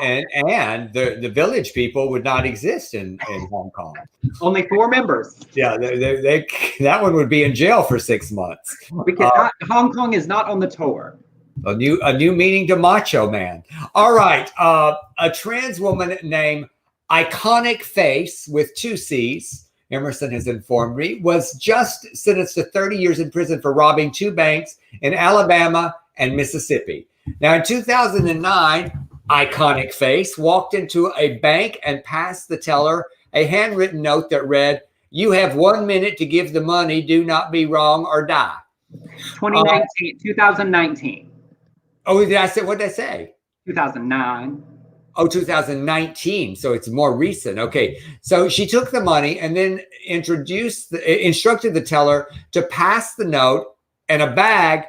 S1: the village people would not exist in Hong Kong.
S2: Only 4 members.
S1: Yeah, that one would be in jail for 6 months.
S2: We cannot. Hong Kong is not on the tour.
S1: A new meaning to macho man. All right. A trans woman named Iconic Face with 2 C's, Emerson has informed me, was just sentenced to 30 years in prison for robbing 2 banks in Alabama and Mississippi. Now, in 2009, Iconic Face walked into a bank and passed the teller a handwritten note that read, "You have 1 minute to give the money. Do not be wrong or die."
S2: 2019.
S1: Oh, did I say, what did I say?
S2: 2009.
S1: Oh, 2019. So it's more recent. Okay. So she took the money and then instructed the teller to pass the note and a bag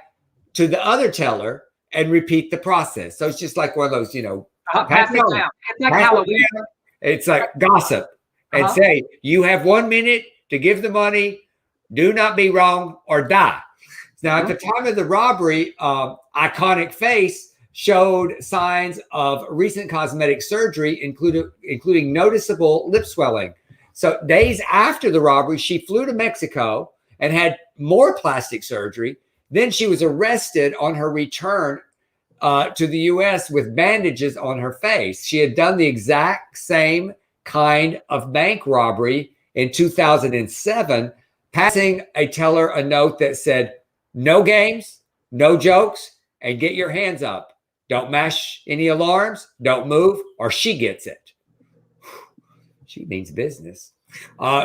S1: to the other teller and repeat the process. So it's just like one of those,
S2: Pass it down. It's like Halloween.
S1: It's like gossip. And say, you have 1 minute to give the money. Do not be wrong or die. Now, at the time of the robbery, Iconic Face showed signs of recent cosmetic surgery, including noticeable lip swelling. So days after the robbery, she flew to Mexico and had more plastic surgery. Then she was arrested on her return to the U.S. with bandages on her face. She had done the exact same kind of bank robbery in 2007, passing a teller a note that said, "No games, no jokes, and get your hands up. Don't mash any alarms, don't move, or she gets it." She means business.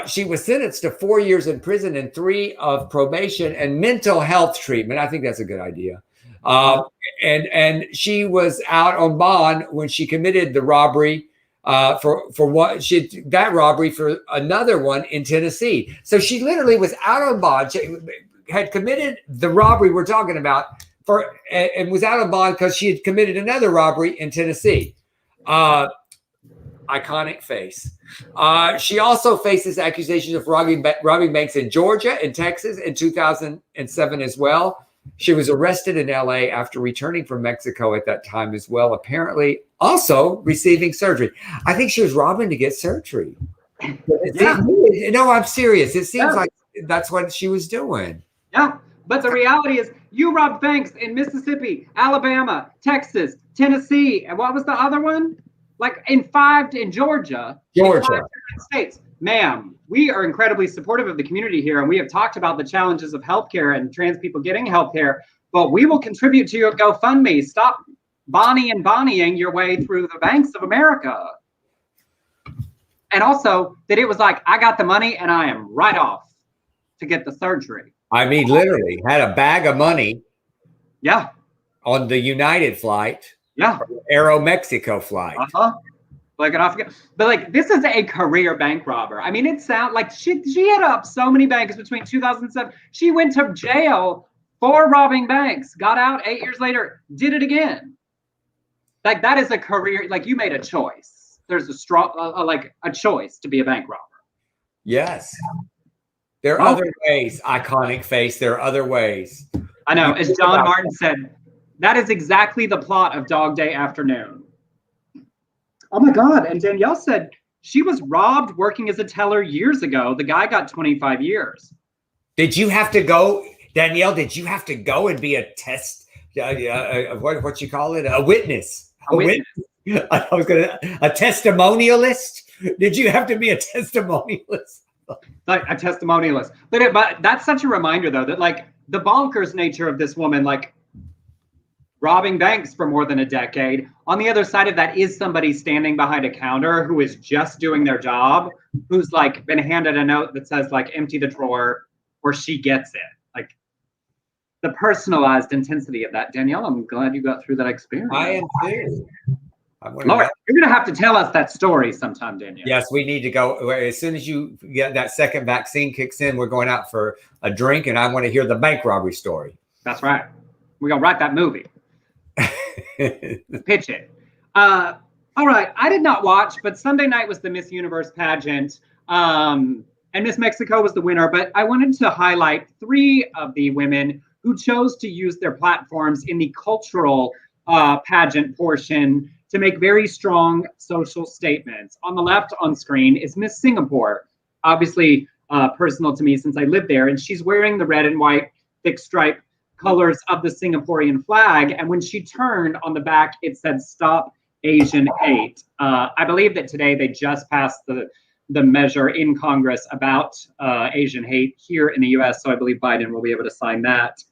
S1: She was sentenced to 4 years in prison and 3 of probation and mental health treatment. I think that's a good idea. And she was out on bond when she committed the robbery that robbery for another one in Tennessee. So she literally was out on bond. She had committed the robbery we're talking about and was out on bond because she had committed another robbery in Tennessee. Iconic Face. She also faces accusations of robbing banks in Georgia and Texas in 2007 as well. She was arrested in LA after returning from Mexico at that time as well, apparently also receiving surgery. I think she was robbing to get surgery.
S2: Yeah.
S1: No, I'm serious. It seems like that's what she was doing.
S2: Yeah, but the reality is you robbed banks in Mississippi, Alabama, Texas, Tennessee, and what was the other one? Like in Georgia. In 5 different states. Ma'am, we are incredibly supportive of the community here, and we have talked about the challenges of healthcare and trans people getting healthcare, but we will contribute to your GoFundMe. Stop Bonnieing your way through the banks of America. And also that it was like, I got the money and I am right off to get the surgery.
S1: I mean, literally had a bag of money.
S2: Yeah.
S1: On the United flight.
S2: Yeah.
S1: Aero-Mexico flight.
S2: Like, and I forget, but like, this is a career bank robber. I mean, it sounds like she hit up so many banks between 2007. She went to jail for robbing banks, got out 8 years later, did it again. Like, that is a career. Like, you made a choice. There's a strong, a choice to be a bank robber.
S1: Yes. There are other ways, Iconic Face. There are other ways.
S2: I know. As John Martin said, that is exactly the plot of Dog Day Afternoon. Oh my God. And Danielle said she was robbed working as a teller years ago. The guy got 25 years.
S1: Did you have to go, Danielle, did you have to go and be a test, what you call it? A witness. A witness. I was a testimonialist. Did you have to be a testimonialist?
S2: Like a testimonialist. But that's such a reminder though, that like the bonkers nature of this woman, like robbing banks for more than a decade. On the other side of that is somebody standing behind a counter who is just doing their job, who's like been handed a note that says like empty the drawer or she gets it. Like the personalized intensity of that. Danielle, I'm glad you got through that experience.
S1: I am too.
S2: Laura, you're going to have to tell us that story sometime, Danielle.
S1: Yes, we need to go. As soon as you get that second vaccine kicks in, we're going out for a drink and I want to hear the bank robbery story.
S2: That's right. We're going to write that movie. Pitch it. All right. I did not watch, but Sunday night was the Miss Universe pageant. And Miss Mexico was the winner. But I wanted to highlight 3 of the women who chose to use their platforms in the cultural pageant portion to make very strong social statements. On the left on screen is Miss Singapore, obviously personal to me since I lived there. And she's wearing the red and white thick stripe colors of the Singaporean flag. And when she turned, on the back, it said, "Stop Asian Hate." I believe that today they just passed the measure in Congress about Asian hate here in the US. So I believe Biden will be able to sign that.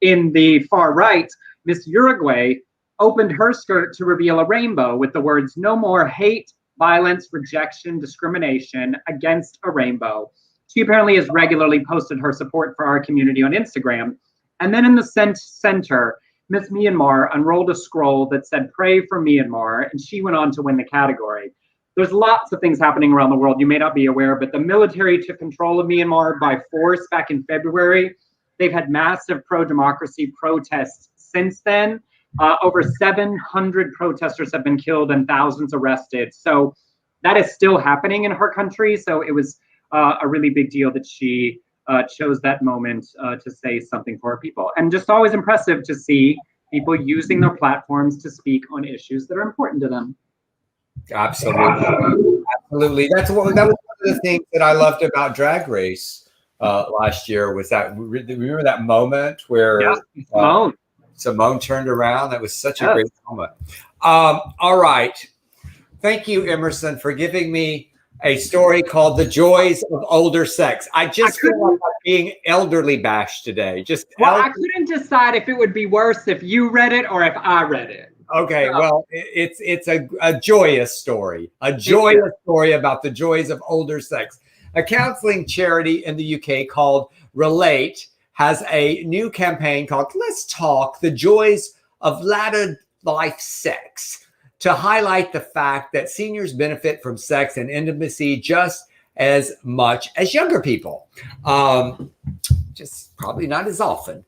S2: In the far right, Miss Uruguay opened her skirt to reveal a rainbow with the words, "No more hate, violence, rejection, discrimination," against a rainbow. She apparently has regularly posted her support for our community on Instagram. And then in the center, Miss Myanmar unrolled a scroll that said, "Pray for Myanmar," and she went on to win the category. There's lots of things happening around the world you may not be aware, but the military took control of Myanmar by force back in February. They've had massive pro-democracy protests since then. Over 700 protesters have been killed and thousands arrested. So that is still happening in her country. So it was a really big deal that she chose that moment to say something for her people. And just always impressive to see people using their platforms to speak on issues that are important to them.
S1: Absolutely. Absolutely. That was one of the things that I loved about Drag Race last year was that, remember that moment where Simone turned around? That was such a great moment. All right. Thank you, Emerson, for giving me a story called "The Joys of Older Sex." I just feel like I'm being elderly bashed today.
S2: I couldn't decide if it would be worse if you read it or if I read it.
S1: Okay, well, it's a joyous story, story about the joys of older sex. A counseling charity in the UK called Relate has a new campaign called "Let's Talk: The Joys of Latter Life Sex," to highlight the fact that seniors benefit from sex and intimacy just as much as younger people. Just probably not as often.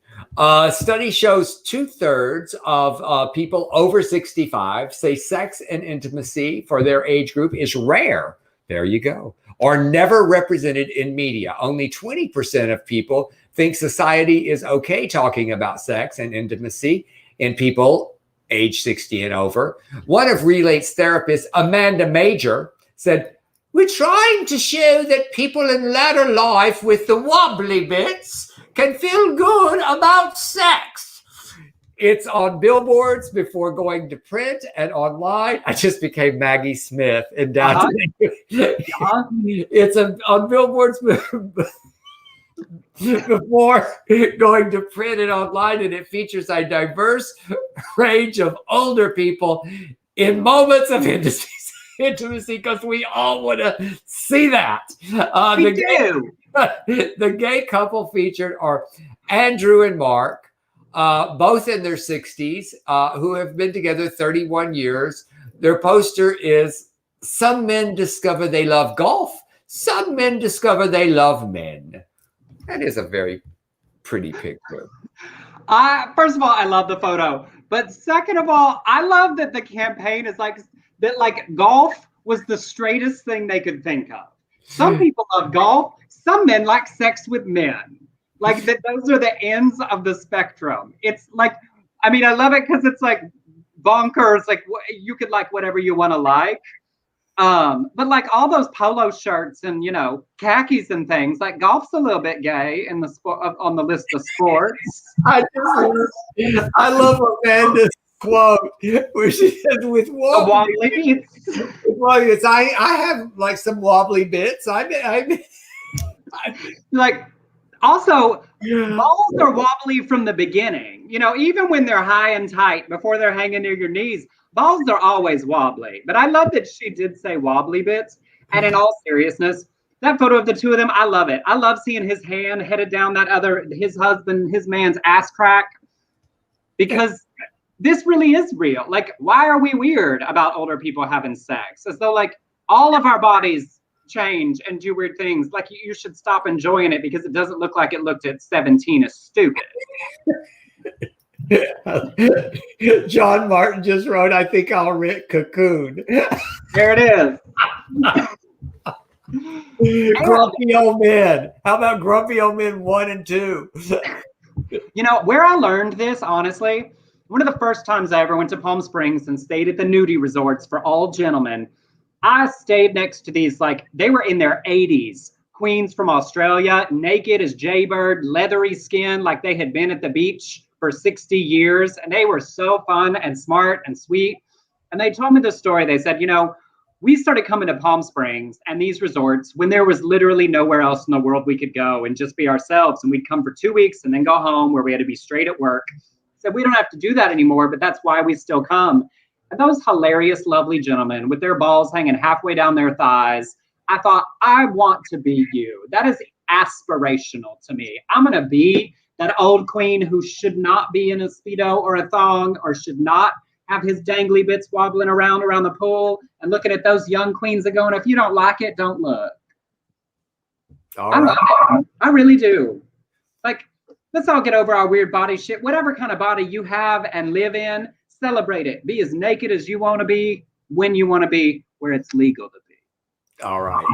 S1: Study shows 2/3 of people over 65 say sex and intimacy for their age group is rare. There you go. Or never represented in media. Only 20% of people think society is okay talking about sex and intimacy in people age 60 and over. One of Relate's therapists, Amanda Major, said, "We're trying to show that people in latter life with the wobbly bits can feel good about sex." It's on billboards before going to print and online. I just became Maggie Smith in downtown. It's on billboards before going to print and online, and it features a diverse range of older people in moments of intimacy, because we all want to see that. The gay couple featured are Andrew and Mark, both in their 60s, who have been together 31 years. Their poster is, "Some men discover they love golf. Some men discover they love men." That is a very pretty picture.
S2: First of all, I love the photo. But second of all, I love that the campaign is like golf was the straightest thing they could think of. Some people love golf. Some men like sex with men. Like those are the ends of the spectrum. It's like, I mean, I love it because it's like bonkers. Like you could like whatever you want to like. But like all those polo shirts and, khakis and things, like golf's a little bit gay in the sport on the list of sports.
S1: I love Amanda's quote where she says, "With wobbly bits." I have like some wobbly bits. I
S2: like also balls are wobbly from the beginning. Even when they're high and tight before they're hanging near your knees. Balls are always wobbly, but I love that she did say wobbly bits. And in all seriousness, that photo of the two of them, I love it. I love seeing his hand headed down his man's ass crack, because this really is real. Like, why are we weird about older people having sex? As though like all of our bodies change and do weird things. Like you should stop enjoying it because it doesn't look like it looked at 17 is stupid.
S1: John Martin just wrote, "I think I'll rent Cocoon."
S2: There it is.
S1: Grumpy Old Men. How about Grumpy Old Men 1 and 2?
S2: Where I learned this, honestly, one of the first times I ever went to Palm Springs and stayed at the nudie resorts for all gentlemen, I stayed next to these, like, they were in their 80s, queens from Australia, naked as jaybird, leathery skin, like they had been at the beach for 60 years. And they were so fun and smart and sweet. And they told me the story. They said, you know, we started coming to Palm Springs and these resorts when there was literally nowhere else in the world we could go and just be ourselves. And we'd come for 2 weeks and then go home where we had to be straight at work. So we don't have to do that anymore, but that's why we still come. And those hilarious, lovely gentlemen with their balls hanging halfway down their thighs, I thought, I want to be you. That is aspirational to me. I'm going to be that old queen who should not be in a Speedo or a thong or should not have his dangly bits wobbling around the pool and looking at those young queens and going, if you don't like it, don't look. I love it. I really do. Like, let's all get over our weird body shit. Whatever kind of body you have and live in, celebrate it. Be as naked as you want to be, when you want to be, where it's legal to be.
S1: All right.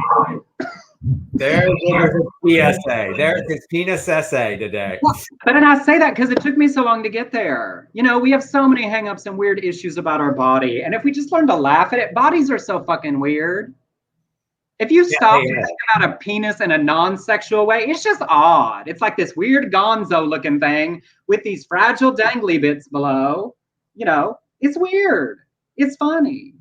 S1: There's his PSA. There's his penis essay today.
S2: But then I say that because it took me so long to get there. You know, we have so many hangups and weird issues about our body. And if we just learn to laugh at it, bodies are so fucking weird. If you stop thinking about a penis in a non-sexual way, it's just odd. It's like this weird gonzo looking thing with these fragile dangly bits below. You know, it's weird. It's funny.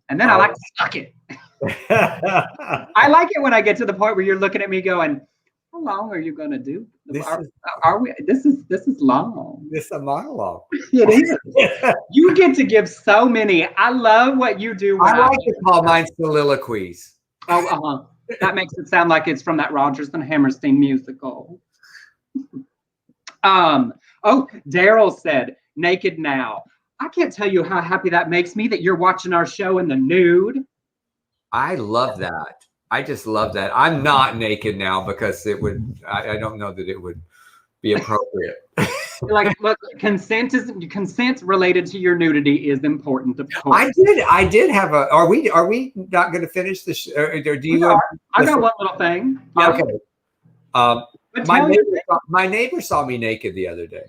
S2: And then I like to suck it. I like it when I get to the point where you're looking at me going, how long are you going to do? This is long.
S1: This is a monologue.
S2: It is. You get to give so many. I love what you do.
S1: I like to call mine soliloquies.
S2: Oh, that makes it sound like it's from that Rodgers and Hammerstein musical. Daryl said, naked now. I can't tell you how happy that makes me that you're watching our show in the nude.
S1: I love that. I just love that. I'm not naked now because it would, I don't know that it would be appropriate.
S2: Like, look, consent related to your nudity is important, of course.
S1: I did have a, are we not going to finish this? Or do you?
S2: I got one little thing.
S1: Yep. Okay. My neighbor saw me naked the other day.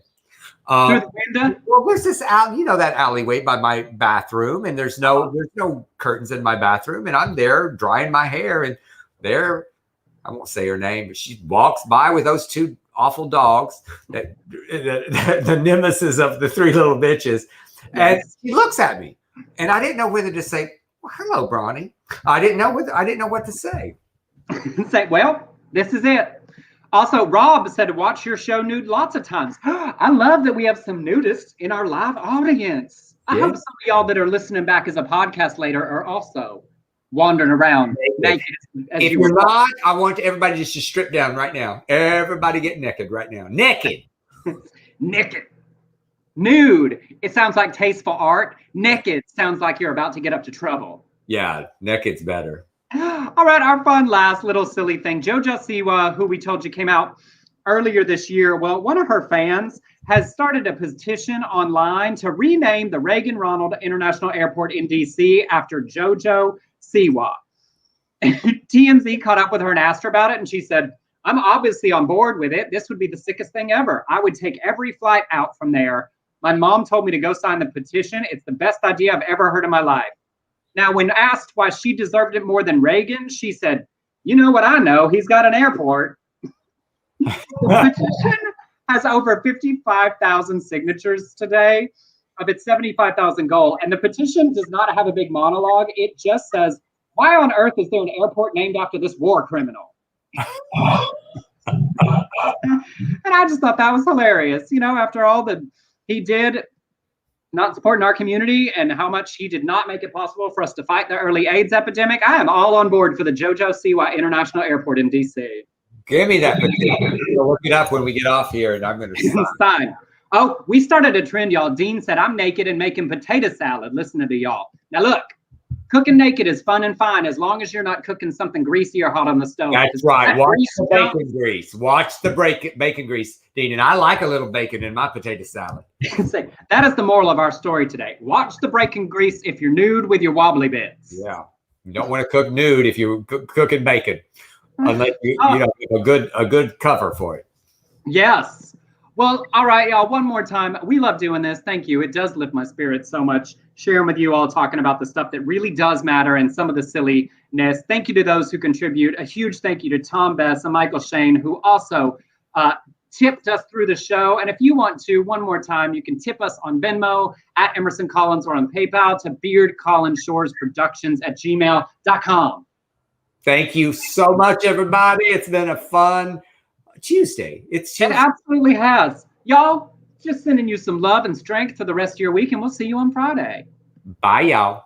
S2: Through the window?
S1: Well, there's this that alleyway by my bathroom, and there's no curtains in my bathroom, and I'm there drying my hair, and there, I won't say her name, but she walks by with those two awful dogs, the nemesis of the three little bitches, and she looks at me, and I didn't know whether to say, well, hello, Bronny. I didn't know what to say.
S2: Say, well, this is it. Also, Rob said, watch your show nude lots of times. I love that we have some nudists in our live audience. I hope some of y'all that are listening back as a podcast later are also wandering around naked.
S1: If you're not, I want everybody just to strip down right now. Everybody get naked right now. Naked.
S2: Naked. Nude. It sounds like tasteful art. Naked sounds like you're about to get up to trouble.
S1: Yeah, naked's better.
S2: All right, our fun last little silly thing. JoJo Siwa, who we told you came out earlier this year, well, one of her fans has started a petition online to rename the Reagan Ronald International Airport in D.C. after JoJo Siwa. TMZ caught up with her and asked her about it, and she said, I'm obviously on board with it. This would be the sickest thing ever. I would take every flight out from there. My mom told me to go sign the petition. It's the best idea I've ever heard in my life. Now, when asked why she deserved it more than Reagan, she said, you know what I know? He's got an airport. The petition has over 55,000 signatures today of its 75,000 goal. And the petition does not have a big monologue. It just says, why on earth is there an airport named after this war criminal? And I just thought that was hilarious. You know, after all that he did, not supporting our community and how much he did not make it possible for us to fight the early AIDS epidemic, I am all on board for the JoJo Siwa International Airport in D.C.
S1: Give me that petition. We'll look it up when we get off here, and I'm going to
S2: sign. Oh, we started a trend, y'all. Dean said, I'm naked and making potato salad. Listening to y'all. Now, look, cooking naked is fun and fine as long as you're not cooking something greasy or hot on the stove.
S1: That's right. Watch the bacon grease. Watch the bacon grease, Dean. And I like a little bacon in my potato salad.
S2: That is the moral of our story today. Watch the bacon grease if you're nude with your wobbly bits.
S1: Yeah. You don't want to cook nude if you're cooking bacon, unless you know a good cover for it.
S2: Yes. Well, all right, y'all, one more time. We love doing this. Thank you. It does lift my spirit so much, sharing with you all, talking about the stuff that really does matter and some of the silliness. Thank you to those who contribute. A huge thank you to Tom Bess and Michael Shane, who also tipped us through the show. And if you want to, one more time, you can tip us on Venmo at Emerson Collins or on PayPal to beardcollinshoresproductions@gmail.com.
S1: Thank you so much, everybody. It's been a fun Tuesday. It's
S2: It
S1: Tuesday.
S2: absolutely has. Y'all, just sending you some love and strength for the rest of your week, and we'll see you on Friday.
S1: Bye, y'all.